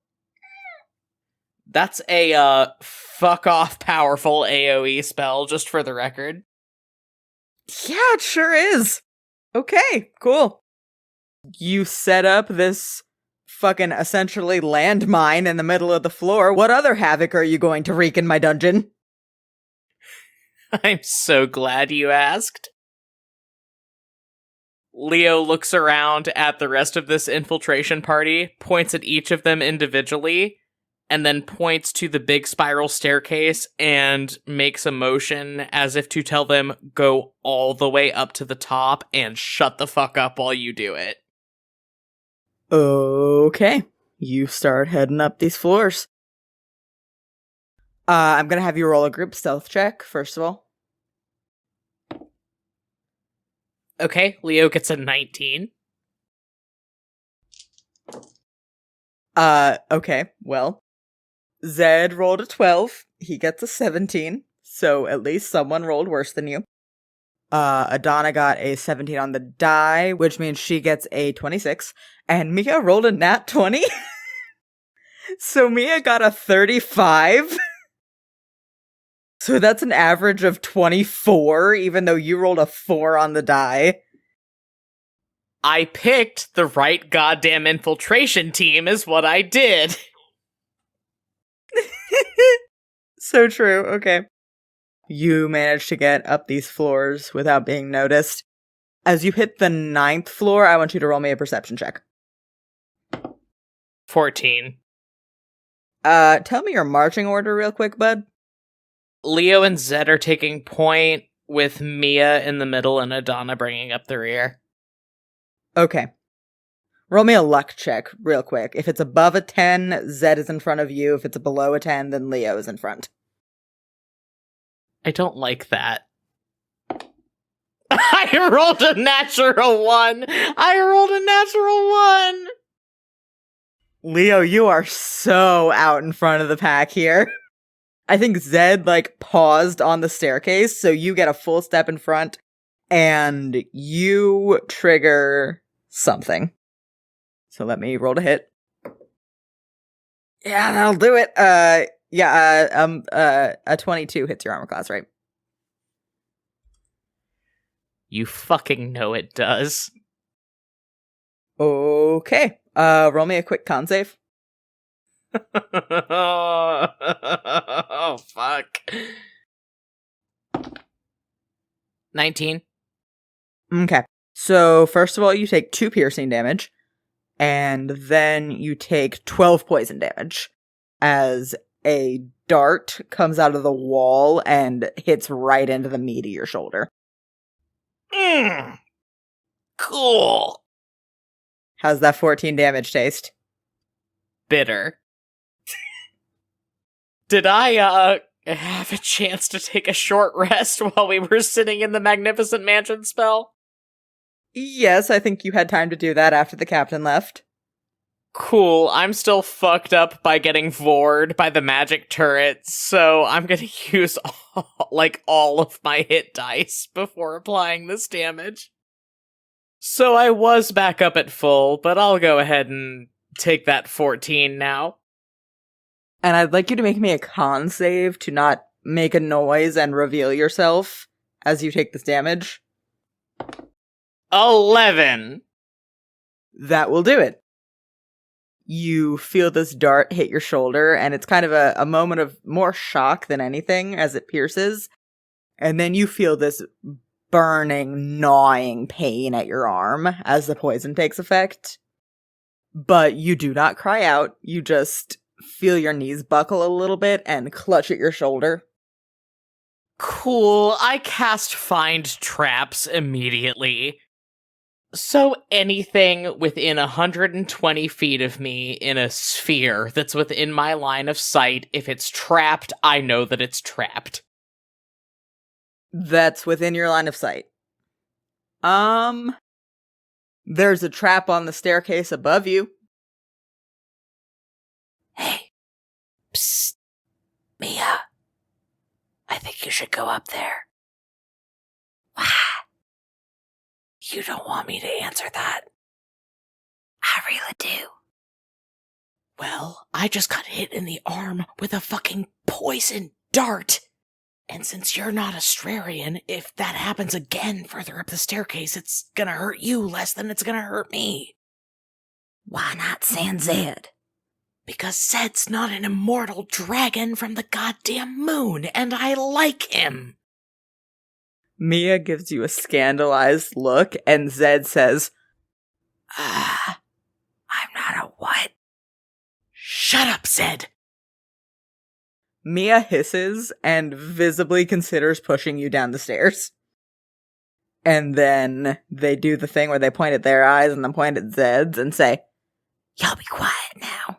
[SPEAKER 3] That's a fuck off powerful AoE spell, just for the record.
[SPEAKER 1] Yeah, it sure is. Okay, cool. You set up this fucking essentially landmine in the middle of the floor. What other havoc are you going to wreak in my dungeon?
[SPEAKER 3] I'm so glad you asked. Leo looks around at the rest of this infiltration party, points at each of them individually, and then points to the big spiral staircase and makes a motion as if to tell them, go all the way up to the top and shut the fuck up while you do it.
[SPEAKER 1] Okay, you start heading up these floors. I'm gonna have you roll a group stealth check, first of all.
[SPEAKER 3] Okay, Leo gets a 19.
[SPEAKER 1] Okay, well, Zed rolled a 12. He gets a 17. So at least someone rolled worse than you. Adana got a 17 on the die, which means she gets a 26. And Mia rolled a nat 20. So Mia got a 35. So that's an average of 24, even though you rolled a 4 on the die.
[SPEAKER 3] I picked the right goddamn infiltration team is what I did.
[SPEAKER 1] So true, okay. You managed to get up these floors without being noticed. As you hit the 9th floor, I want you to roll me a perception check.
[SPEAKER 3] 14.
[SPEAKER 1] Tell me your marching order real quick, bud.
[SPEAKER 3] Leo and Zed are taking point, with Mia in the middle and Adana bringing up the rear.
[SPEAKER 1] Okay. Roll me a luck check real quick. If it's above a 10, Zed is in front of you. If it's below a 10, then Leo is in front.
[SPEAKER 3] I don't like that. I rolled a natural 1!
[SPEAKER 1] Leo, you are so out in front of the pack here. I think Zed, paused on the staircase, so you get a full step in front, and you trigger something. So let me roll to hit. Yeah, that'll do it. A 22 hits your armor class, right?
[SPEAKER 3] You fucking know it does.
[SPEAKER 1] Okay. Roll me a quick con save.
[SPEAKER 3] Oh, fuck. 19.
[SPEAKER 1] Okay. So, first of all, you take 2 piercing damage, and then you take 12 poison damage as a dart comes out of the wall and hits right into the meat of your shoulder.
[SPEAKER 3] Cool.
[SPEAKER 1] How's that 14 damage taste?
[SPEAKER 3] Bitter. Did I, have a chance to take a short rest while we were sitting in the Magnificent Mansion spell?
[SPEAKER 1] Yes, I think you had time to do that after the captain left.
[SPEAKER 3] Cool, I'm still fucked up by getting vored by the magic turret, so I'm gonna use all of my hit dice before applying this damage. So I was back up at full, but I'll go ahead and take that 14 now.
[SPEAKER 1] And I'd like you to make me a con save to not make a noise and reveal yourself as you take this damage.
[SPEAKER 3] 11!
[SPEAKER 1] That will do it. You feel this dart hit your shoulder, and it's kind of a moment of more shock than anything as it pierces. And then you feel this burning, gnawing pain at your arm as the poison takes effect. But you do not cry out. You just feel your knees buckle a little bit and clutch at your shoulder.
[SPEAKER 3] Cool, I cast Find Traps immediately. So anything within 120 feet of me in a sphere that's within my line of sight, if it's trapped, I know that it's trapped.
[SPEAKER 1] That's within your line of sight. There's a trap on the staircase above you.
[SPEAKER 5] Hey, psst, Mia. I think you should go up there. Why? You don't want me to answer that. I really do. Well, I just got hit in the arm with a fucking poison dart. And since you're not a Strarian, if that happens again further up the staircase, it's gonna hurt you less than it's gonna hurt me. Why not send Zed? Because Zed's not an immortal dragon from the goddamn moon, and I like him.
[SPEAKER 1] Mia gives you a scandalized look, and Zed says,
[SPEAKER 5] I'm not a what? Shut up, Zed!
[SPEAKER 1] Mia hisses and visibly considers pushing you down the stairs. And then they do the thing where they point at their eyes and then point at Zed's and say,
[SPEAKER 5] Y'all be quiet now.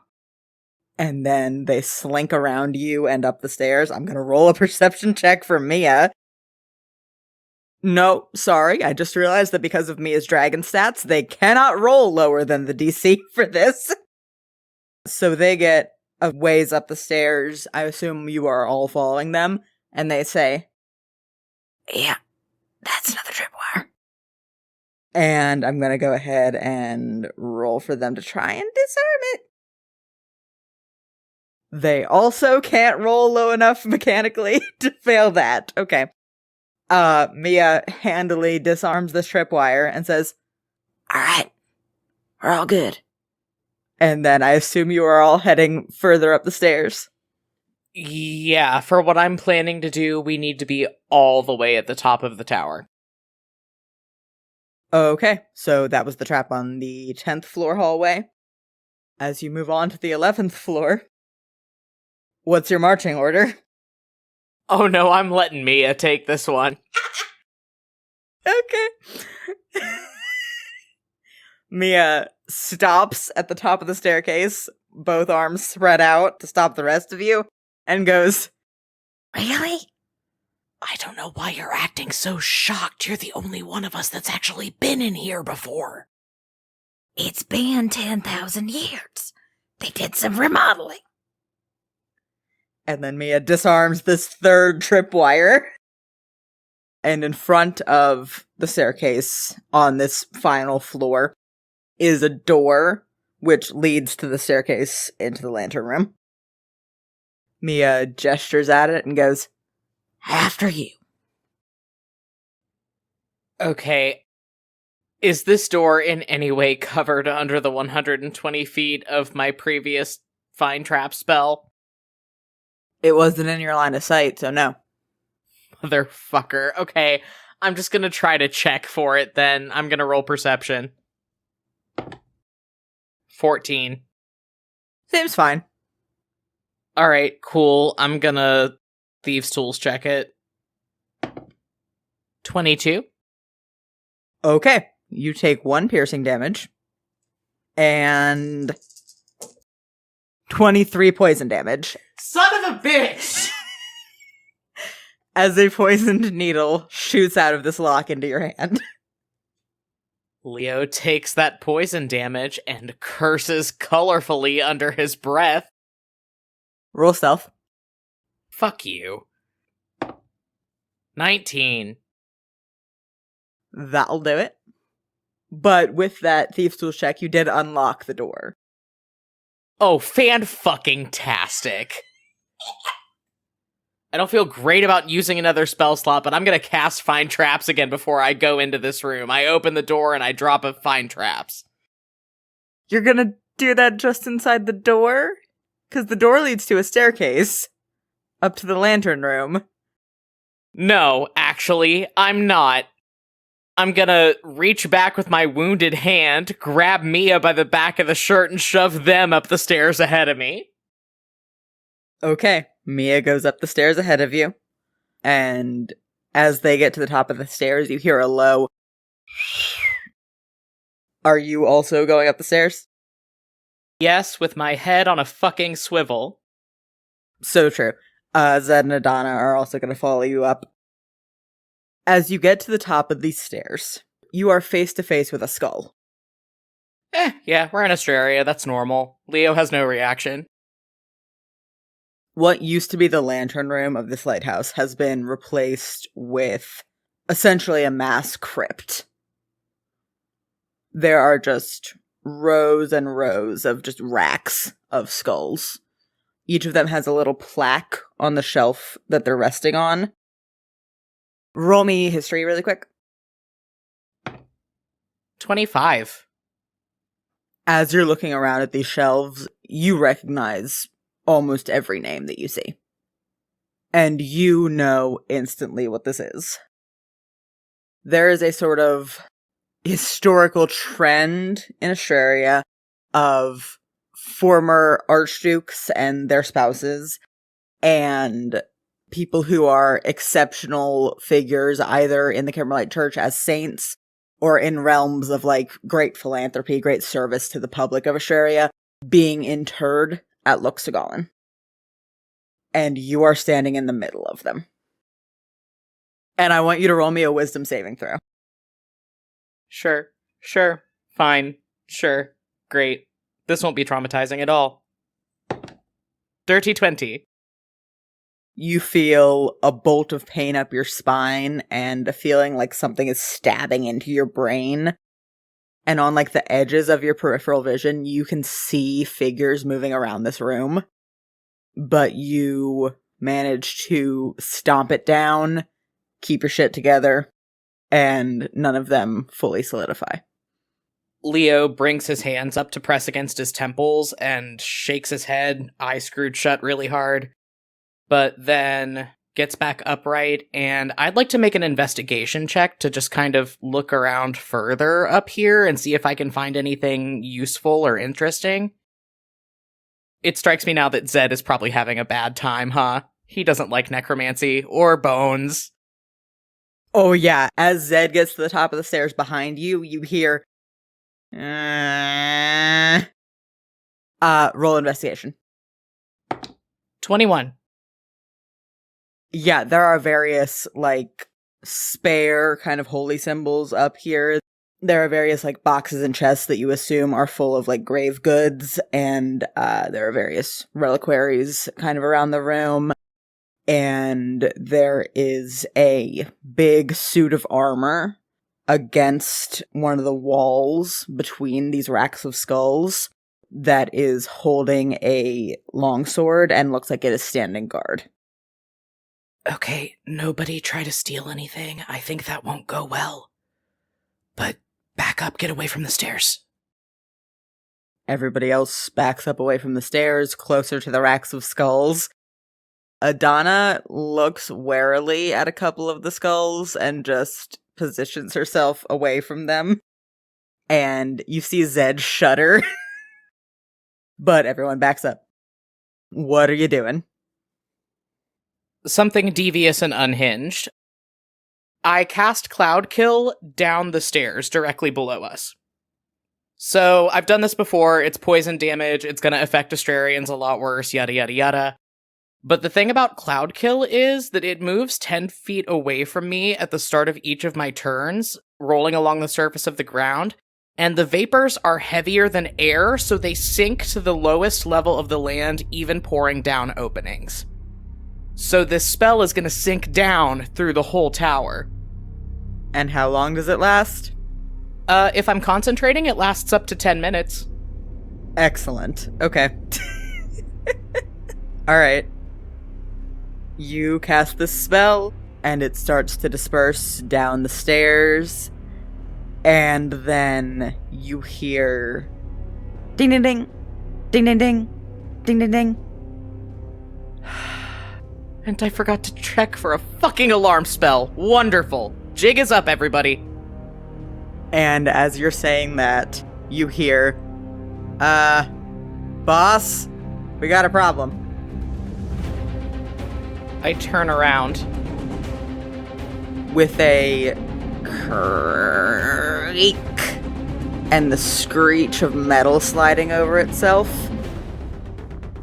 [SPEAKER 1] and then they slink around you and up the stairs. I'm gonna roll a perception check for Mia. No, sorry, I just realized that because of Mia's dragon stats, they cannot roll lower than the DC for this. So they get a ways up the stairs. I assume you are all following them, and they say,
[SPEAKER 5] Yeah, that's another tripwire.
[SPEAKER 1] and I'm gonna go ahead and roll for them to try and disarm it. They also can't roll low enough mechanically to fail that. Okay. Mia handily disarms this tripwire and says,
[SPEAKER 5] Alright, we're all good.
[SPEAKER 1] and then I assume you are all heading further up the stairs.
[SPEAKER 3] Yeah, for what I'm planning to do, we need to be all the way at the top of the tower.
[SPEAKER 1] Okay, so that was the trap on the 10th floor hallway. As you move on to the 11th floor, what's your marching order?
[SPEAKER 3] Oh no, I'm letting Mia take this one.
[SPEAKER 1] Okay. Mia stops at the top of the staircase, both arms spread out to stop the rest of you, and goes,
[SPEAKER 5] Really? I don't know why you're acting so shocked. You're the only one of us that's actually been in here before. It's been 10,000 years. They did some remodeling.
[SPEAKER 1] and then Mia disarms this third tripwire. And in front of the staircase on this final floor is a door which leads to the staircase into the lantern room. Mia gestures at it and goes,
[SPEAKER 5] After you.
[SPEAKER 3] Okay. Is this door in any way covered under the 120 feet of my previous Find Trap spell?
[SPEAKER 1] it wasn't in your line of sight, so no.
[SPEAKER 3] Motherfucker. Okay, I'm just gonna try to check for it then. I'm gonna roll perception. 14.
[SPEAKER 1] Seems fine.
[SPEAKER 3] Alright, cool. I'm gonna Thieves' Tools check it. 22.
[SPEAKER 1] Okay, you take 1 piercing damage. And 23 poison damage.
[SPEAKER 3] Son of a bitch!
[SPEAKER 1] As a poisoned needle shoots out of this lock into your hand.
[SPEAKER 3] Leo takes that poison damage and curses colorfully under his breath.
[SPEAKER 1] Roll stealth.
[SPEAKER 3] Fuck you. 19.
[SPEAKER 1] That'll do it. But with that Thief's Tools check, you did unlock the door.
[SPEAKER 3] Oh, fan-fucking-tastic. I don't feel great about using another spell slot, but I'm gonna cast Find Traps again before I go into this room. I open the door and I drop a Find Traps.
[SPEAKER 1] You're gonna do that just inside the door? Because the door leads to a staircase up to the lantern room.
[SPEAKER 3] No, actually, I'm not. I'm gonna reach back with my wounded hand, grab Mia by the back of the shirt, and shove them up the stairs ahead of me.
[SPEAKER 1] Okay, Mia goes up the stairs ahead of you. And as they get to the top of the stairs, you hear a low... Are you also going up the stairs?
[SPEAKER 3] Yes, with my head on a fucking swivel.
[SPEAKER 1] So true. Zed and Adana are also going to follow you up. As you get to the top of these stairs, you are face to face with a skull.
[SPEAKER 3] Yeah, we're in Astraria, that's normal. Leo has no reaction.
[SPEAKER 1] What used to be the lantern room of this lighthouse has been replaced with essentially a mass crypt. There are just rows and rows of just racks of skulls. Each of them has a little plaque on the shelf that they're resting on. Roll me history really quick.
[SPEAKER 3] 25.
[SPEAKER 1] As you're looking around at these shelves, you recognize almost every name that you see. And you know instantly what this is. There is a sort of historical trend in Astraria of former archdukes and their spouses and people who are exceptional figures either in the Kimberlite Church as saints or in realms of like great philanthropy, great service to the public of Astraria being interred at Loex Tolgalen. And you are standing in the middle of them. And I want you to roll me a wisdom saving throw.
[SPEAKER 3] Sure, fine, sure, great. This won't be traumatizing at all. Dirty 20.
[SPEAKER 1] You feel a bolt of pain up your spine and a feeling like something is stabbing into your brain. And on like the edges of your peripheral vision, you can see figures moving around this room. But you manage to stomp it down, keep your shit together, and none of them fully solidify.
[SPEAKER 3] Leo brings his hands up to press against his temples and shakes his head, eyes screwed shut really hard, but then gets back upright, and I'd like to make an investigation check to just kind of look around further up here and see if I can find anything useful or interesting. It strikes me now that Zed is probably having a bad time, huh? He doesn't like necromancy or bones.
[SPEAKER 1] Oh yeah, as Zed gets to the top of the stairs behind you, you hear roll investigation.
[SPEAKER 3] 21.
[SPEAKER 1] Yeah, there are various, like, spare kind of holy symbols up here. There are various, like, boxes and chests that you assume are full of, like, grave goods, and there are various reliquaries kind of around the room. And there is a big suit of armor against one of the walls between these racks of skulls that is holding a longsword and looks like it is standing guard.
[SPEAKER 5] Okay, nobody try to steal anything. I think that won't go well. But back up, get away from the stairs.
[SPEAKER 1] Everybody else backs up away from the stairs, closer to the racks of skulls. Adana looks warily at a couple of the skulls and just positions herself away from them. And you see Zed shudder. But everyone backs up. What are you doing?
[SPEAKER 3] Something devious and unhinged. I cast Cloud Kill down the stairs directly below us. So, I've done this before, it's poison damage, it's gonna affect Astrarians a lot worse, yada yada yada. But the thing about Cloud Kill is that it moves 10 feet away from me at the start of each of my turns, rolling along the surface of the ground, and the vapors are heavier than air, so they sink to the lowest level of the land, even pouring down openings. So this spell is going to sink down through the whole tower.
[SPEAKER 1] And how long does it last?
[SPEAKER 3] If I'm concentrating, it lasts up to 10 minutes.
[SPEAKER 1] Excellent. Okay. Alright. You cast the spell, and it starts to disperse down the stairs, and then you hear ding ding ding, ding ding ding, ding ding ding.
[SPEAKER 3] And I forgot to check for a fucking alarm spell. Wonderful. Jig is up, everybody.
[SPEAKER 1] And as you're saying that, you hear, boss, we got a problem.
[SPEAKER 3] I turn around.
[SPEAKER 1] With a creak and the screech of metal sliding over itself,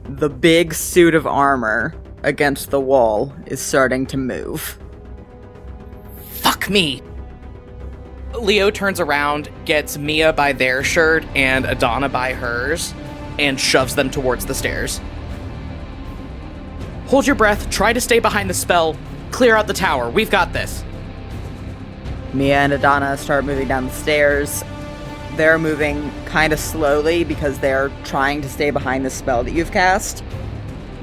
[SPEAKER 1] the big suit of armor against the wall is starting to move.
[SPEAKER 5] Fuck!
[SPEAKER 3] Fuck me! Leo turns around, gets Mia by their shirt and Adana by hers, and shoves them towards the stairs. Hold your breath, try to stay behind the spell, clear out the tower, we've got this.
[SPEAKER 1] Mia and Adana start moving down the stairs. They're moving kind of slowly because they're trying to stay behind the spell that you've cast,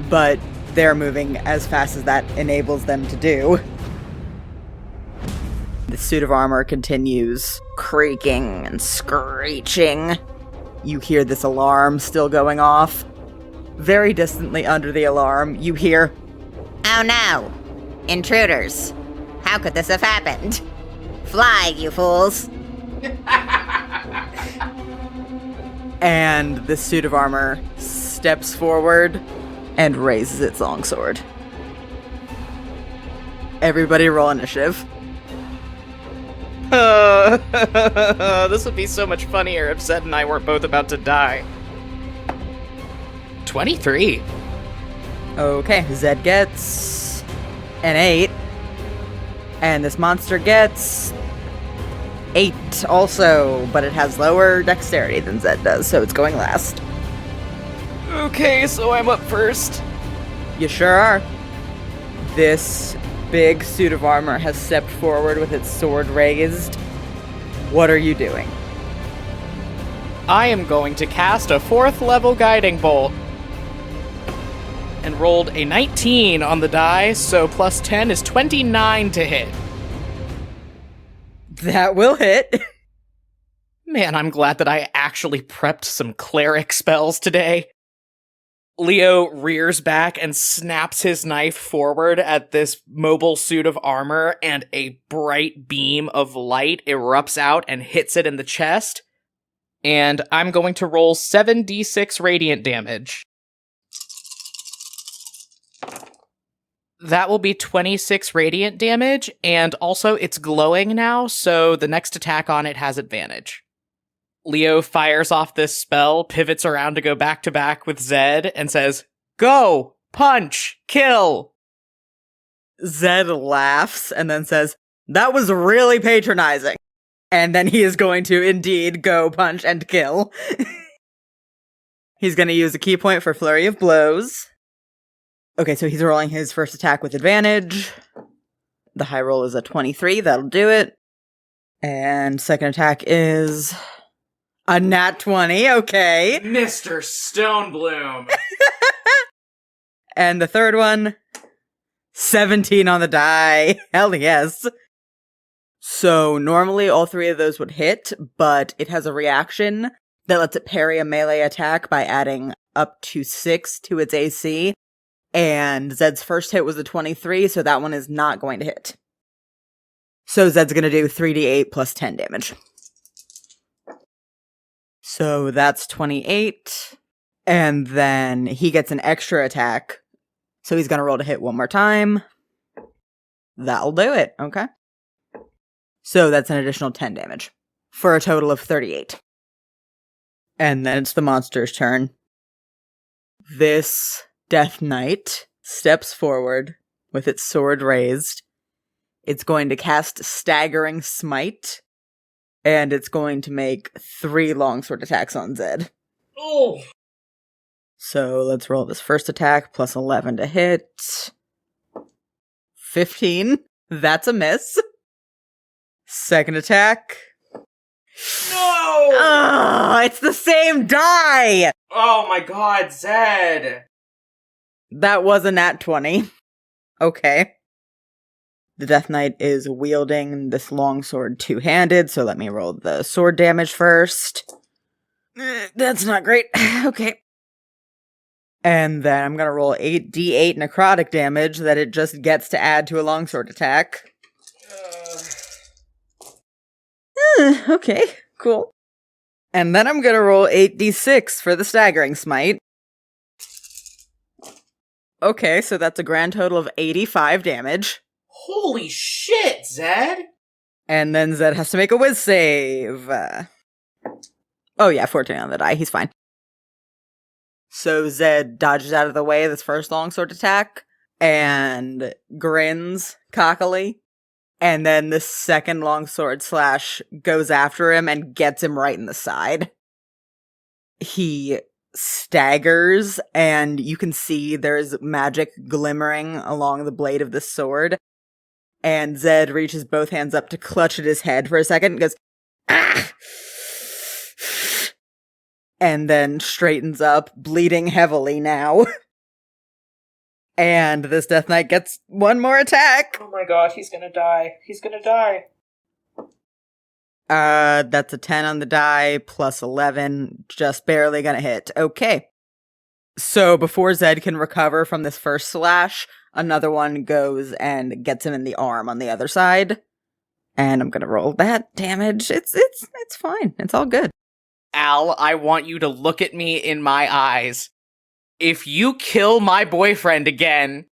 [SPEAKER 1] but they're moving as fast as that enables them to do. The suit of armor continues creaking and screeching. You hear this alarm still going off. Very distantly under the alarm, you hear,
[SPEAKER 4] Oh no! Intruders! How could this have happened? Fly, you fools!
[SPEAKER 1] and the suit of armor steps forward and raises its longsword. Everybody roll initiative.
[SPEAKER 3] This would be so much funnier if Zed and I weren't both about to die. 23.
[SPEAKER 1] Okay, Zed gets an 8. And this monster gets 8 also, but it has lower dexterity than Zed does, so it's going last.
[SPEAKER 3] Okay, so I'm up first.
[SPEAKER 1] You sure are. This big suit of armor has stepped forward with its sword raised. What are you doing?
[SPEAKER 3] I am going to cast a 4th level guiding bolt. And rolled a 19 on the die, so plus 10 is 29 to hit.
[SPEAKER 1] That will hit.
[SPEAKER 3] Man, I'm glad that I actually prepped some cleric spells today. Leo rears back and snaps his knife forward at this mobile suit of armor, and a bright beam of light erupts out and hits it in the chest. And I'm going to roll 7d6 radiant damage. That will be 26 radiant damage, and also it's glowing now, so the next attack on it has advantage. Leo fires off this spell, pivots around to go back to back with Zed, and says, Go! Punch! Kill!
[SPEAKER 1] Zed laughs and then says, That was really patronizing. And then he is going to indeed go punch and kill. He's going to use a key point for Flurry of Blows. Okay, so he's rolling his first attack with advantage. The high roll is a 23, that'll do it. And second attack is a nat 20, okay.
[SPEAKER 3] Mr. Stonebloom!
[SPEAKER 1] And the third one, 17 on the die. Hell yes. So normally all three of those would hit, but it has a reaction that lets it parry a melee attack by adding up to 6 to its AC. And Zed's first hit was a 23, so that one is not going to hit. So Zed's going to do 3d8 plus 10 damage. So that's 28. And then he gets an extra attack. So he's going to roll to hit one more time. That'll do it, okay? So that's an additional 10 damage. For a total of 38. And then it's the monster's turn. This Death Knight steps forward with its sword raised. It's going to cast Staggering Smite, and it's going to make 3 longsword attacks on Zed.
[SPEAKER 3] Oh!
[SPEAKER 1] So let's roll this first attack, plus 11 to hit. 15. That's a miss. Second attack.
[SPEAKER 3] No!
[SPEAKER 1] Oh, it's the same die!
[SPEAKER 3] Oh my god, Zed!
[SPEAKER 1] That was a nat 20. Okay. The Death Knight is wielding this longsword two-handed, so let me roll the sword damage first. That's not great. Okay. And then I'm gonna roll 8d8 necrotic damage that it just gets to add to a longsword attack. Okay, cool. And then I'm gonna roll 8d6 for the Staggering Smite. Okay, so that's a grand total of 85 damage.
[SPEAKER 3] Holy shit, Zed!
[SPEAKER 1] And then Zed has to make a whiz save. Oh yeah, 14 on the die, he's fine. So Zed dodges out of the way of this first longsword attack, and grins cockily, And then the second longsword slash goes after him and gets him right in the side. He staggers, and you can see there's magic glimmering along the blade of the sword. And Zed reaches both hands up to clutch at his head for a second and goes, ah! And then straightens up, bleeding heavily now. And this Death Knight gets one more attack.
[SPEAKER 3] Oh my god, he's gonna die. He's gonna die.
[SPEAKER 1] That's a 10 on the die, plus 11, just barely gonna hit. Okay. So before Zed can recover from this first slash, another one goes and gets him in the arm on the other side. And I'm gonna roll that damage. It's fine. It's all good.
[SPEAKER 3] Al, I want you to look at me in my eyes. If you kill my boyfriend again,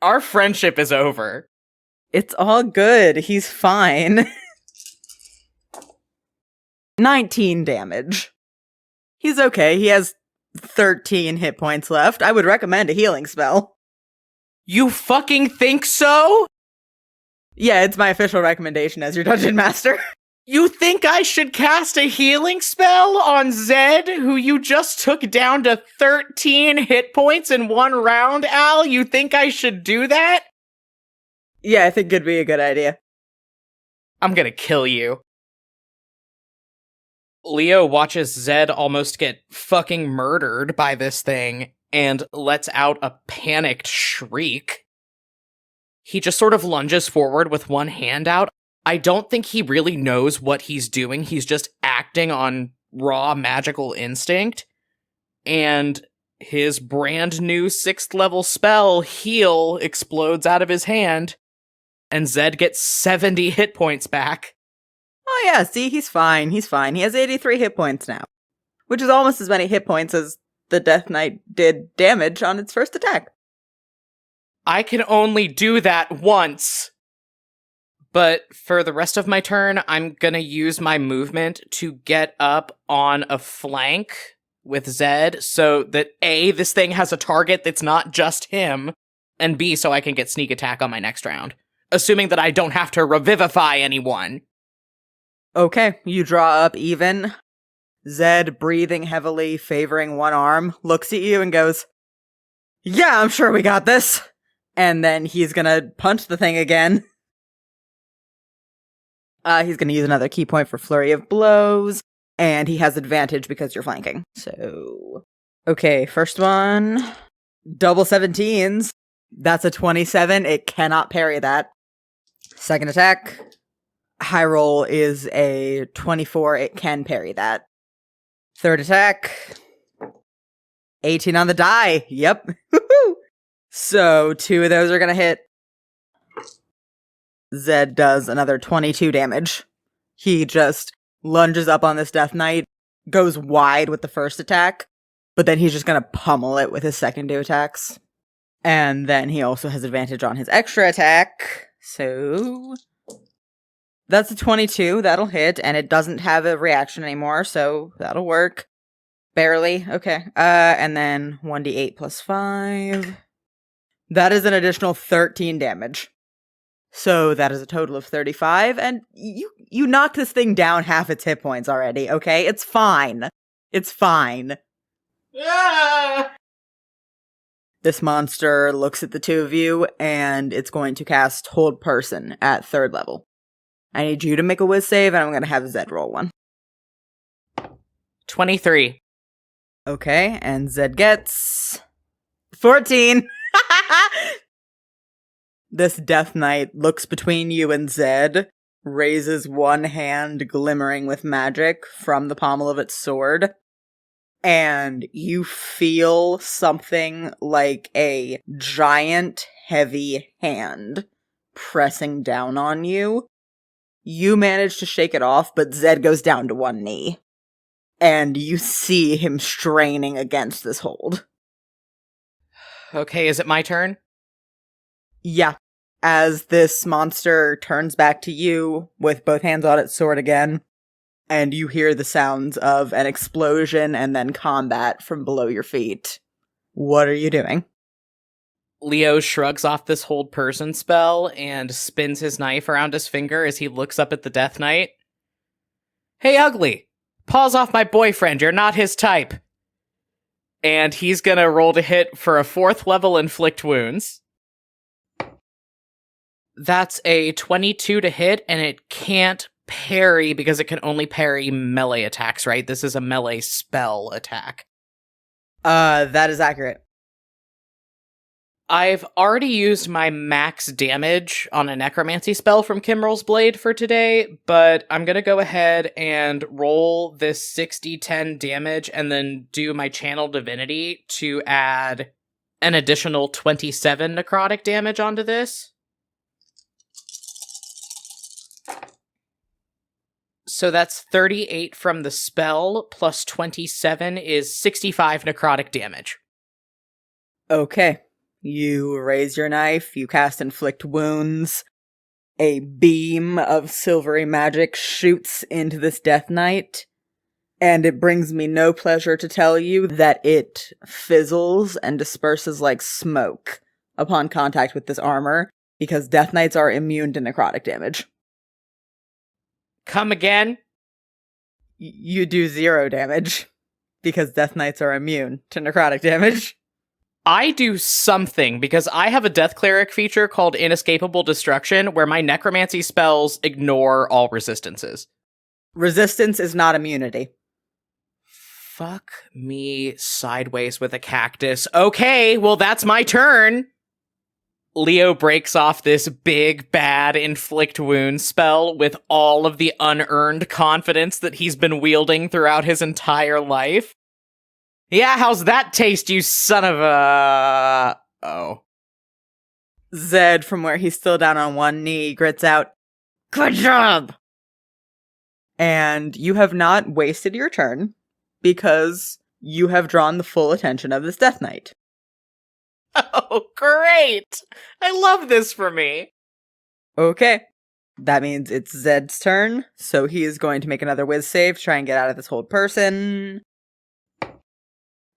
[SPEAKER 3] our friendship is over.
[SPEAKER 1] It's all good. He's fine. 19 damage. He's okay. He has 13 hit points left. I would recommend a healing spell.
[SPEAKER 3] You fucking think so?
[SPEAKER 1] Yeah, it's my official recommendation as your dungeon master.
[SPEAKER 3] You think I should cast a healing spell on Zed, who you just took down to 13 hit points in one round, Al? You think I should do that?
[SPEAKER 1] Yeah, I think it'd be a good idea.
[SPEAKER 3] I'm gonna kill you. Leo watches Zed almost get fucking murdered by this thing and lets out a panicked shriek. He just sort of lunges forward with one hand out. I don't think he really knows what he's doing. He's just acting on raw magical instinct. And his brand new 6th level spell, Heal, explodes out of his hand. And Zed gets 70 hit points back.
[SPEAKER 1] Oh yeah, see, he's fine. He's fine. He has 83 hit points now. Which is almost as many hit points as the Death Knight did damage on its first attack.
[SPEAKER 3] I can only do that once. But for the rest of my turn, I'm gonna use my movement to get up on a flank with Zed so that A, this thing has a target that's not just him, and B, so I can get sneak attack on my next round. Assuming that I don't have to revivify anyone.
[SPEAKER 1] Okay, you draw up even. Zed, breathing heavily, favoring one arm, looks at you and goes, yeah, I'm sure we got this. And then he's gonna punch the thing again. He's gonna use another key point for Flurry of Blows, and he has advantage because you're flanking. So, okay, first one, double 17s. That's a 27. It cannot parry that. Second attack, high roll is a 24. It can parry that. Third attack, 18 on the die. Yep. So 2 of those are gonna hit. Zed does another 22 damage. He just lunges up on this Death Knight, goes wide with the first attack, but then he's just gonna pummel it with his second 2 attacks. And then he also has advantage on his extra attack. So that's a 22. That'll hit, and it doesn't have a reaction anymore, so that'll work. Barely. Okay. And then 1d8 plus 5. That is an additional 13 damage. So that is a total of 35, and you knocked this thing down half its hit points already, okay? It's fine. It's fine.
[SPEAKER 3] Ah!
[SPEAKER 1] This monster looks at the 2 of you, and it's going to cast Hold Person at 3rd level. I need you to make a whiz save, and I'm going to have Zed roll one.
[SPEAKER 3] 23.
[SPEAKER 1] Okay, and Zed gets 14. This Death Knight looks between you and Zed, raises one hand glimmering with magic from the pommel of its sword, and you feel something like a giant, heavy hand pressing down on you. You manage to shake it off, but Zed goes down to one knee, and you see him straining against this hold.
[SPEAKER 3] Okay, is it my turn?
[SPEAKER 1] Yeah. As this monster turns back to you with both hands on its sword again, and you hear the sounds of an explosion and then combat from below your feet. What are you doing?
[SPEAKER 3] Leo shrugs off this hold person spell and spins his knife around his finger as he looks up at the Death Knight. Hey, ugly! Paws off my boyfriend, you're not his type! And he's gonna roll to hit for a 4th level inflict wounds. That's a 22 to hit, and it can't parry because it can only parry melee attacks, right? This is a melee spell attack.
[SPEAKER 1] That is accurate.
[SPEAKER 3] I've already used my max damage on a necromancy spell from Kimrel's Blade for today, but I'm gonna go ahead and roll this 60-10 damage and then do my channel divinity to add an additional 27 necrotic damage onto this. So that's 38 from the spell, plus 27 is 65 necrotic damage.
[SPEAKER 1] Okay. You raise your knife, you cast Inflict Wounds. A beam of silvery magic shoots into this Death Knight, and it brings me no pleasure to tell you that it fizzles and disperses like smoke upon contact with this armor, because Death Knights are immune to necrotic damage.
[SPEAKER 3] Come again?
[SPEAKER 1] You do 0 damage, because Death Knights are immune to necrotic damage.
[SPEAKER 3] I do something, because I have a Death Cleric feature called Inescapable Destruction, where my necromancy spells ignore all resistances.
[SPEAKER 1] Resistance is not immunity.
[SPEAKER 3] Fuck me sideways with a cactus. Okay, well that's my turn! Leo breaks off this big, bad inflict wound spell with all of the unearned confidence that he's been wielding throughout his entire life. Yeah, how's that taste, you son of a... Oh.
[SPEAKER 1] Zed, from where he's still down on one knee, grits out, "Good job!" And you have not wasted your turn, because you have drawn the full attention of this Death Knight.
[SPEAKER 3] Oh, great! I love this for me!
[SPEAKER 1] Okay. That means it's Zed's turn, so he is going to make another whiz save to try and get out of this hold person.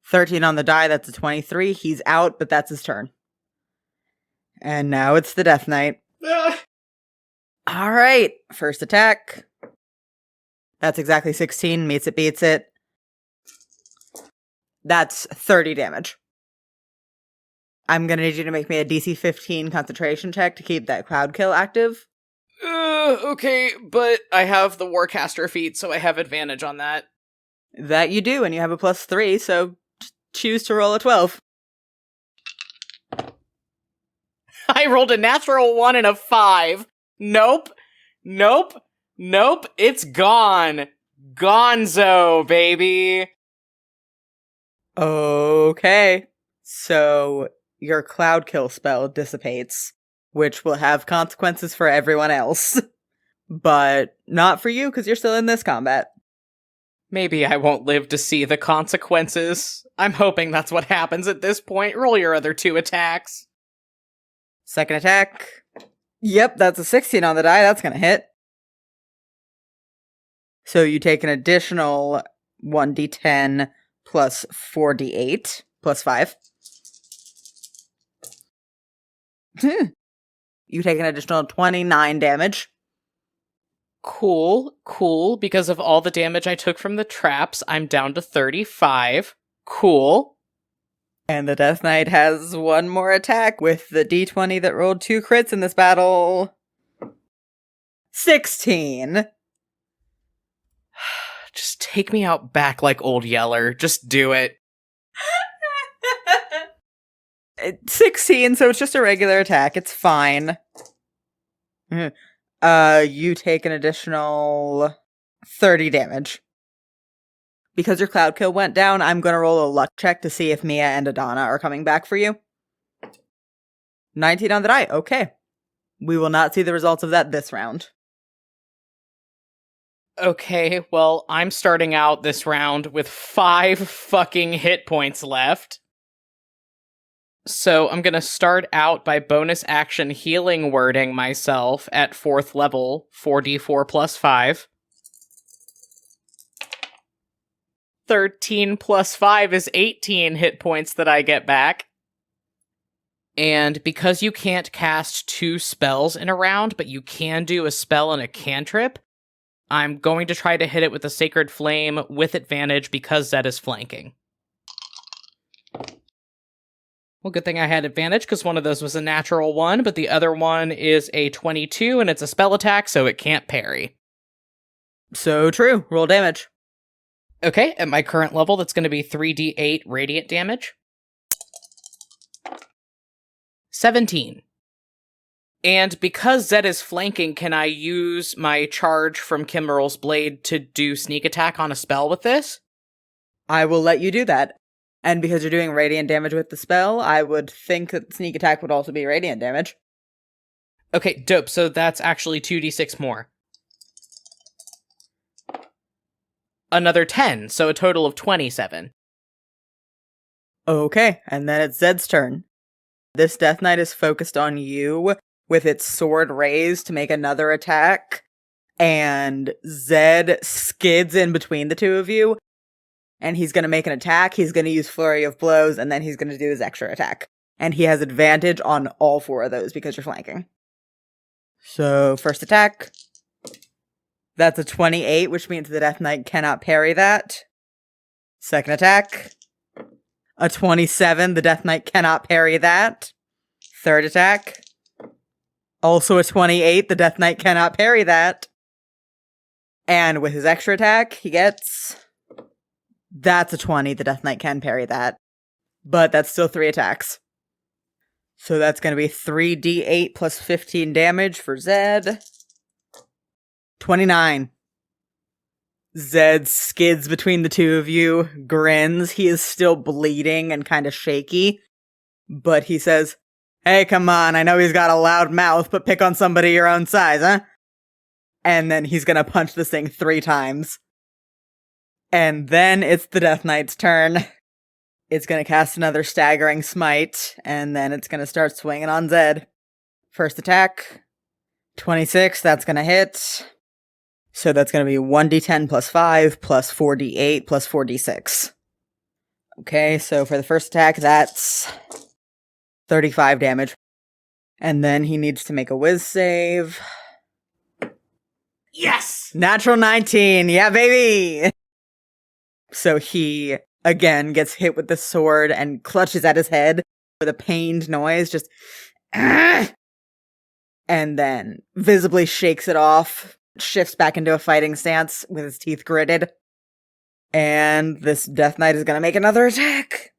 [SPEAKER 1] 13 on the die, that's a 23. He's out, but that's his turn. And now it's the Death Knight. Alright, first attack. That's exactly 16, meets it, beats it. That's 30 damage. I'm gonna need you to make me a DC 15 concentration check to keep that cloud kill active.
[SPEAKER 3] Okay, but I have the Warcaster feat, so I have advantage on that.
[SPEAKER 1] That you do, and you have a +3, so choose to roll a 12.
[SPEAKER 3] I rolled a natural 1 and a 5. Nope. It's gone. Gonzo, baby.
[SPEAKER 1] Okay. So your cloud kill spell dissipates, which will have consequences for everyone else. But not for you, because you're still in this combat.
[SPEAKER 3] Maybe I won't live to see the consequences. I'm hoping that's what happens at this point. Roll your other 2 attacks.
[SPEAKER 1] Second attack. Yep, that's a 16 on the die. That's gonna hit. So you take an additional 1d10 plus 4d8 plus 5. You take an additional 29 damage.
[SPEAKER 3] Cool. Because of all the damage I took from the traps, I'm down to 35. Cool.
[SPEAKER 1] And the Death Knight has one more attack with the d20 that rolled 2 crits in this battle. 16.
[SPEAKER 3] Just take me out back like Old Yeller. Just do it.
[SPEAKER 1] 16, so it's just a regular attack. It's fine. You take an additional 30 damage. Because your cloud kill went down, I'm gonna roll a luck check to see if Mia and Adana are coming back for you. 19 on the die. Okay. We will not see the results of that this round.
[SPEAKER 3] Okay, well, I'm starting out this round with 5 fucking hit points left. So I'm gonna start out by bonus action healing wording myself at 4th level, 4d4 plus 5. 13 plus 5 is 18 hit points that I get back. And because you can't cast 2 spells in a round, but you can do a spell and a cantrip, I'm going to try to hit it with a Sacred Flame with advantage because Zed is flanking. Well, good thing I had advantage because one of those was a natural 1, but the other one is a 22 and it's a spell attack, so it can't parry.
[SPEAKER 1] So true. Roll damage.
[SPEAKER 3] Okay, at my current level, that's going to be 3d8 radiant damage. 17. And because Zed is flanking, can I use my charge from Kimmerl's Blade to do sneak attack on a spell with this?
[SPEAKER 1] I will let you do that. And because you're doing radiant damage with the spell, I would think that sneak attack would also be radiant damage.
[SPEAKER 3] Okay, dope. So that's actually 2d6 more. Another 10, so a total of 27.
[SPEAKER 1] Okay, and then it's Zed's turn. This Death Knight is focused on you with its sword raised to make another attack, and Zed skids in between the two of you, and he's going to make an attack. He's going to use Flurry of Blows, and then he's going to do his extra attack. And he has advantage on all 4 of those because you're flanking. So, first attack. That's a 28, which means the Death Knight cannot parry that. Second attack. A 27, the Death Knight cannot parry that. Third attack. Also a 28, the Death Knight cannot parry that. And with his extra attack, he gets... That's a 20, the Death Knight can parry that. But that's still 3 attacks. So that's going to be 3d8 plus 15 damage for Zed. 29. Zed skids between the two of you, grins. He is still bleeding and kind of shaky. But he says, "Hey, come on, I know he's got a loud mouth, but pick on somebody your own size, huh?" And then he's gonna punch this thing 3 times. And then it's the Death Knight's turn. It's gonna cast another Staggering Smite, and then it's gonna start swinging on Zed. First attack, 26, that's gonna hit. So that's going to be 1d10 plus 5 plus 4d8 plus 4d6. Okay, so for the first attack, that's 35 damage. And then he needs to make a whiz save.
[SPEAKER 3] Yes!
[SPEAKER 1] Natural 19, yeah baby! So he, again, gets hit with the sword and clutches at his head with a pained noise, just... And then visibly shakes it off. Shifts back into a fighting stance with his teeth gritted. And this Death Knight is going to make another attack.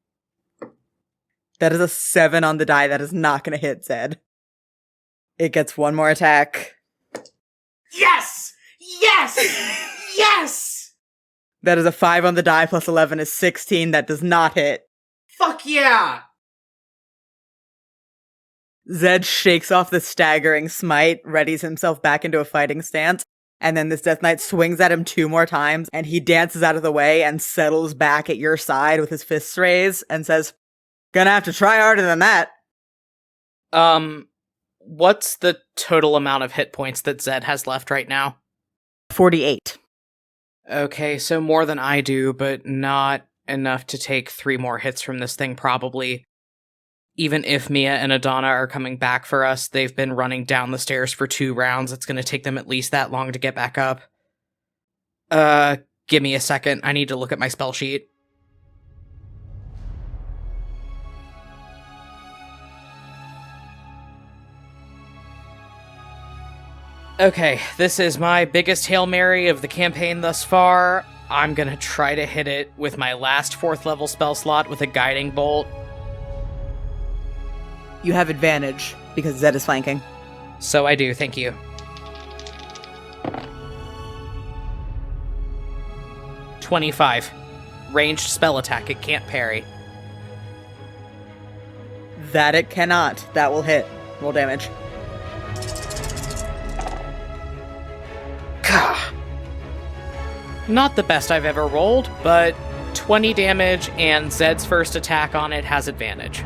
[SPEAKER 1] That is a 7 on the die. That is not going to hit Zed. It gets one more attack.
[SPEAKER 3] Yes! Yes! Yes!
[SPEAKER 1] That is a 5 on the die plus 11 is 16. That does not hit.
[SPEAKER 3] Fuck yeah!
[SPEAKER 1] Zed shakes off the Staggering Smite, readies himself back into a fighting stance, and then this Death Knight swings at him 2 more times, and he dances out of the way and settles back at your side with his fists raised, and says, "Gonna have to try harder than that."
[SPEAKER 3] What's the total amount of hit points that Zed has left right now?
[SPEAKER 1] 48.
[SPEAKER 3] Okay, so more than I do, but not enough to take 3 more hits from this thing, probably. Even if Mia and Adana are coming back for us, they've been running down the stairs for 2 rounds. It's going to take them at least that long to get back up. Give me a second. I need to look at my spell sheet. Okay, this is my biggest Hail Mary of the campaign thus far. I'm going to try to hit it with my last 4th level spell slot with a Guiding Bolt.
[SPEAKER 1] You have advantage, because Zed is flanking.
[SPEAKER 3] So I do, thank you. 25. Ranged spell attack, it can't parry.
[SPEAKER 1] That it cannot. That will hit. Roll damage.
[SPEAKER 3] Gah. Not the best I've ever rolled, but 20 damage and Zed's first attack on it has advantage.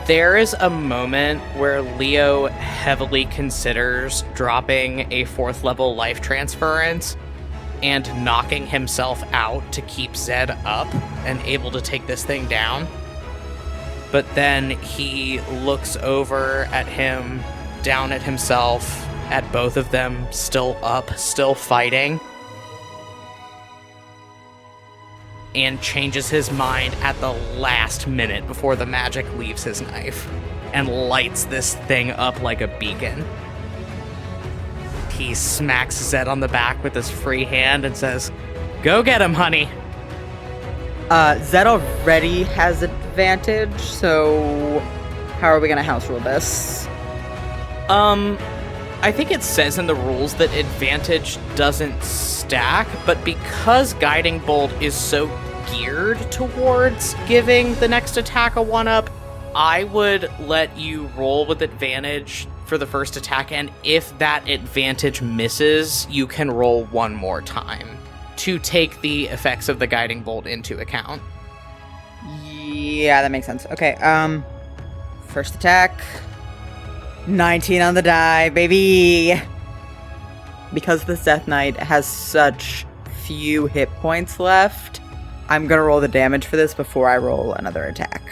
[SPEAKER 3] There is a moment where Leo heavily considers dropping a 4th level life transference and knocking himself out to keep Zed up and able to take this thing down. But then he looks over at him, down at himself, at both of them, still up, still fighting, and changes his mind at the last minute before the magic leaves his knife, and lights this thing up like a beacon. He smacks Zed on the back with his free hand and says, "Go get him, honey."
[SPEAKER 1] Zed already has advantage, so how are we gonna house rule this?
[SPEAKER 3] I think it says in the rules that advantage doesn't stack, but because Guiding Bolt is so geared towards giving the next attack a 1-up, I would let you roll with advantage for the first attack, and if that advantage misses, you can roll one more time to take the effects of the Guiding Bolt into account.
[SPEAKER 1] Yeah, that makes sense. Okay, first attack. 19 on the die, baby! Because this Death Knight has such few hit points left, I'm gonna roll the damage for this before I roll another attack.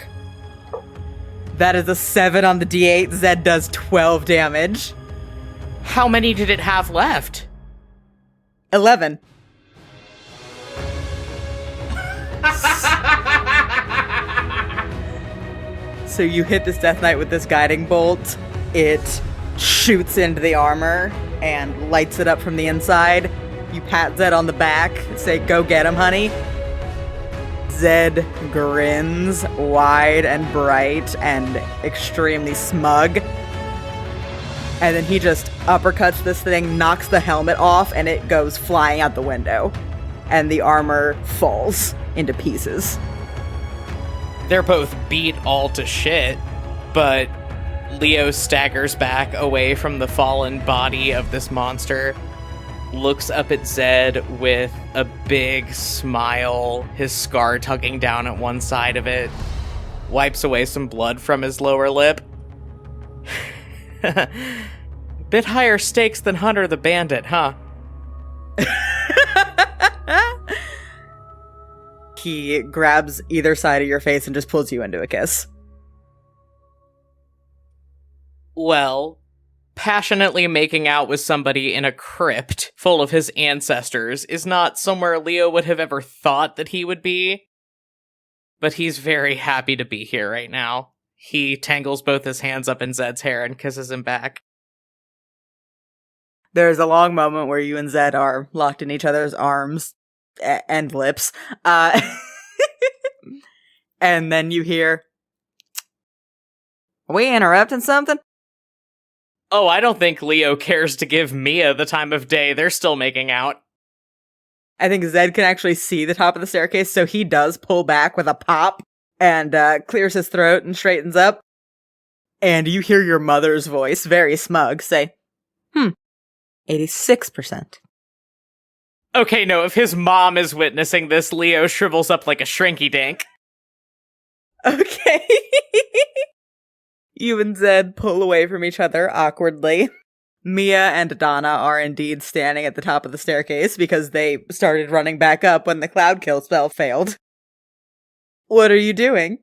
[SPEAKER 1] That is a 7 on the d8. Zed does 12 damage.
[SPEAKER 3] How many did it have left?
[SPEAKER 1] 11. So you hit this Death Knight with this Guiding Bolt. It shoots into the armor and lights it up from the inside. You pat Zed on the back and say, "Go get him, honey." Zed grins wide and bright and extremely smug. And then he just uppercuts this thing, knocks the helmet off, and it goes flying out the window. And the armor falls into pieces.
[SPEAKER 3] They're both beat all to shit, but Leo staggers back away from the fallen body of this monster, looks up at Zed with a big smile, his scar tugging down at one side of it, wipes away some blood from his lower lip. Bit higher stakes than Hunter the Bandit, huh?
[SPEAKER 1] He grabs either side of your face and just pulls you into a kiss.
[SPEAKER 3] Well, passionately making out with somebody in a crypt full of his ancestors is not somewhere Leo would have ever thought that he would be. But he's very happy to be here right now. He tangles both his hands up in Zed's hair and kisses him back.
[SPEAKER 1] There's a long moment where you and Zed are locked in each other's arms and lips. And then you hear, "Are we interrupting something?"
[SPEAKER 3] Oh, I don't think Leo cares to give Mia the time of day. They're still making out.
[SPEAKER 1] I think Zed can actually see the top of the staircase, so he does pull back with a pop and clears his throat and straightens up. And you hear your mother's voice, very smug, say, 86%.
[SPEAKER 3] Okay, no, if his mom is witnessing this, Leo shrivels up like a shrinky dink.
[SPEAKER 1] Okay. You and Zed pull away from each other awkwardly. Mia and Adana are indeed standing at the top of the staircase because they started running back up when the cloud kill spell failed. What are you doing?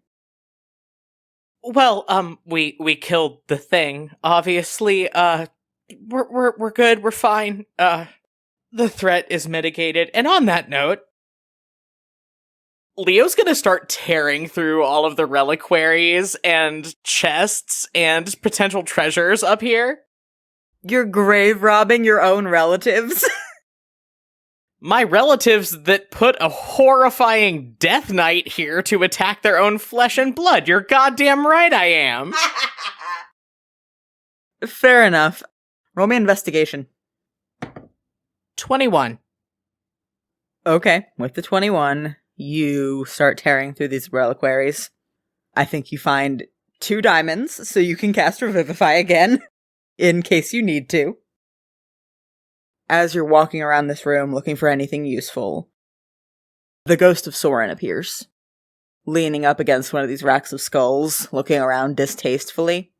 [SPEAKER 3] Well, we killed the thing. Obviously, we're good. We're fine. The threat is mitigated. And on that note, Leo's gonna start tearing through all of the reliquaries and chests and potential treasures up here.
[SPEAKER 1] You're grave robbing your own relatives?
[SPEAKER 3] My relatives that put a horrifying death knight here to attack their own flesh and blood. You're goddamn right I am.
[SPEAKER 1] Fair enough. Roll me investigation.
[SPEAKER 3] 21.
[SPEAKER 1] Okay, with the 21, you start tearing through these reliquaries. I think you find 2 diamonds, so you can cast Revivify again, in case you need to. As you're walking around this room looking for anything useful, the ghost of Soren appears, leaning up against one of these racks of skulls, looking around distastefully.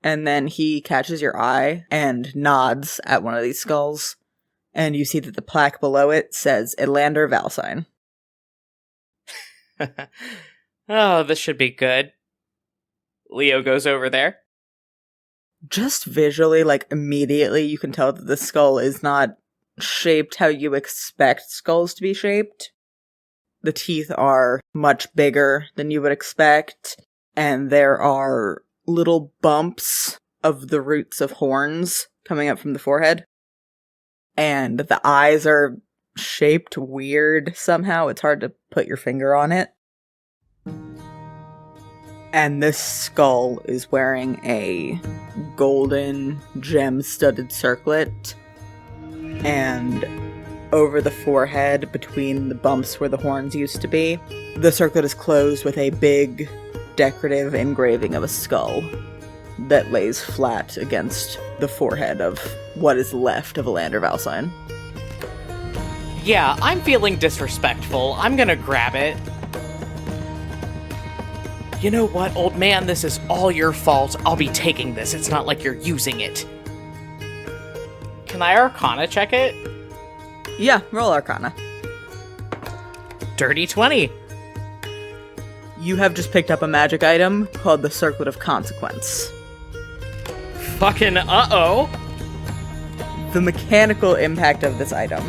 [SPEAKER 1] And then he catches your eye and nods at one of these skulls, and you see that the plaque below it says Idlander Valcyne.
[SPEAKER 3] Oh, this should be good. Leo goes over there.
[SPEAKER 1] Just visually, like, immediately, you can tell that the skull is not shaped how you expect skulls to be shaped. The teeth are much bigger than you would expect, and there are little bumps of the roots of horns coming up from the forehead. And the eyes are shaped weird somehow. It's hard to put your finger on it. And this skull is wearing a golden gem-studded circlet. And over the forehead, between the bumps where the horns used to be, the circlet is closed with a big, decorative engraving of a skull that lays flat against the forehead of what is left of Elander Valcyne.
[SPEAKER 3] Yeah, I'm feeling disrespectful. I'm gonna grab it. You know what, old man? This is all your fault. I'll be taking this. It's not like you're using it. Can I Arcana check it?
[SPEAKER 1] Yeah, roll Arcana.
[SPEAKER 3] Dirty 20.
[SPEAKER 1] You have just picked up a magic item called the Circlet of Consequence.
[SPEAKER 3] Fucking uh-oh.
[SPEAKER 1] The mechanical impact of this item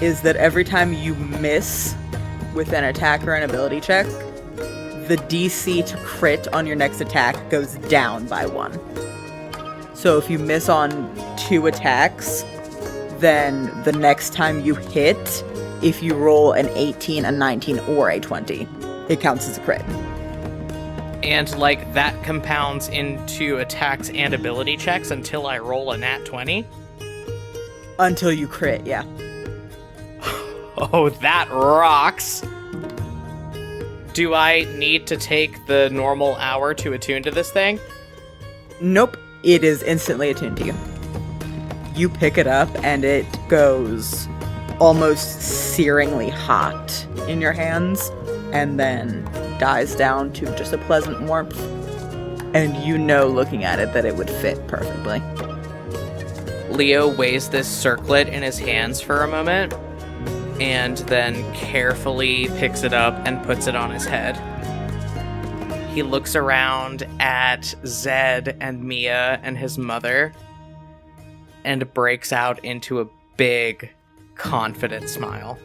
[SPEAKER 1] is that every time you miss with an attack or an ability check, the DC to crit on your next attack goes down by 1. So if you miss on 2 attacks, then the next time you hit, if you roll an 18, a 19, or a 20, it counts as a crit.
[SPEAKER 3] And, like, that compounds into attacks and ability checks until I roll a nat 20?
[SPEAKER 1] Until you crit, yeah.
[SPEAKER 3] Oh, that rocks! Do I need to take the normal hour to attune to this thing?
[SPEAKER 1] Nope, it is instantly attuned to you. You pick it up and it goes almost searingly hot in your hands and then dies down to just a pleasant warmth. And you know, looking at it, that it would fit perfectly.
[SPEAKER 3] Leo weighs this circlet in his hands for a moment, and then carefully picks it up and puts it on his head. He looks around at Zed and Mia and his mother, and breaks out into a big, confident smile.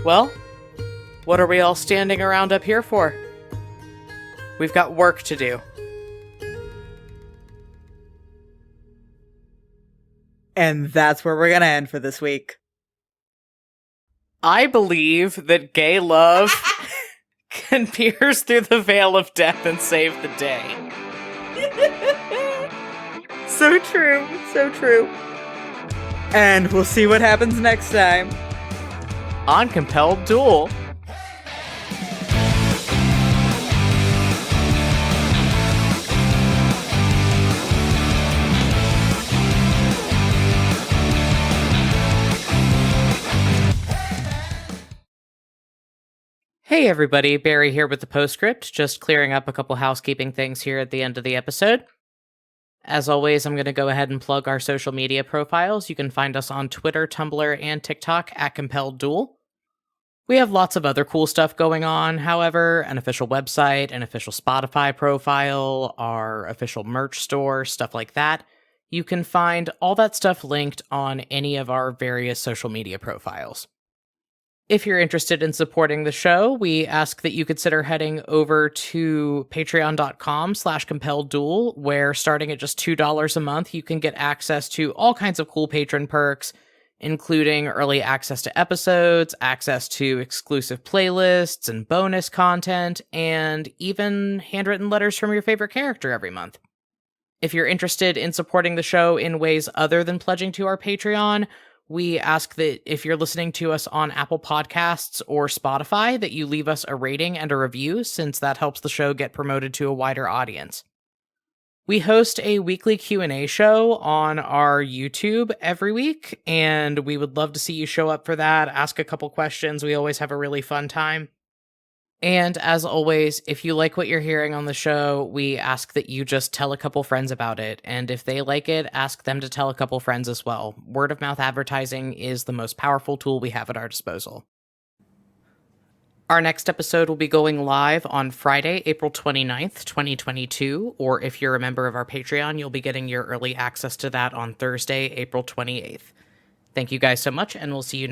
[SPEAKER 3] Well, what are we all standing around up here for? We've got work to do.
[SPEAKER 1] And that's where we're gonna end for this week.
[SPEAKER 3] I believe that gay love can pierce through the veil of death and save the day.
[SPEAKER 1] So true, so true. And we'll see what happens next time
[SPEAKER 3] On Compelled Duel. Hey everybody, Barry here with the postscript, just clearing up a couple housekeeping things here at the end of the episode. As always, I'm going to go ahead and plug our social media profiles. You can find us on Twitter, Tumblr, and TikTok at Compelled Duel. We have lots of other cool stuff going on, however, an official website, an official Spotify profile, our official merch store, stuff like that. You can find all that stuff linked on any of our various social media profiles. If you're interested in supporting the show, we ask that you consider heading over to patreon.com/compelledduel, where starting at just $2 a month, you can get access to all kinds of cool patron perks, including early access to episodes, access to exclusive playlists and bonus content, and even handwritten letters from your favorite character every month. If you're interested in supporting the show in ways other than pledging to our Patreon, we ask that if you're listening to us on Apple Podcasts or Spotify, that you leave us a rating and a review, since that helps the show get promoted to a wider audience. We host a weekly Q&A show on our YouTube every week, and we would love to see you show up for that, ask a couple questions. We always have a really fun time. And as always, if you like what you're hearing on the show, we ask that you just tell a couple friends about it. And if they like it, ask them to tell a couple friends as well. Word of mouth advertising is the most powerful tool we have at our disposal.
[SPEAKER 2] Our next episode will be going live on Friday, April 29th, 2022, or if you're a member of our Patreon, you'll be getting your early access to that on Thursday, April 28th. Thank you guys so much, and we'll see you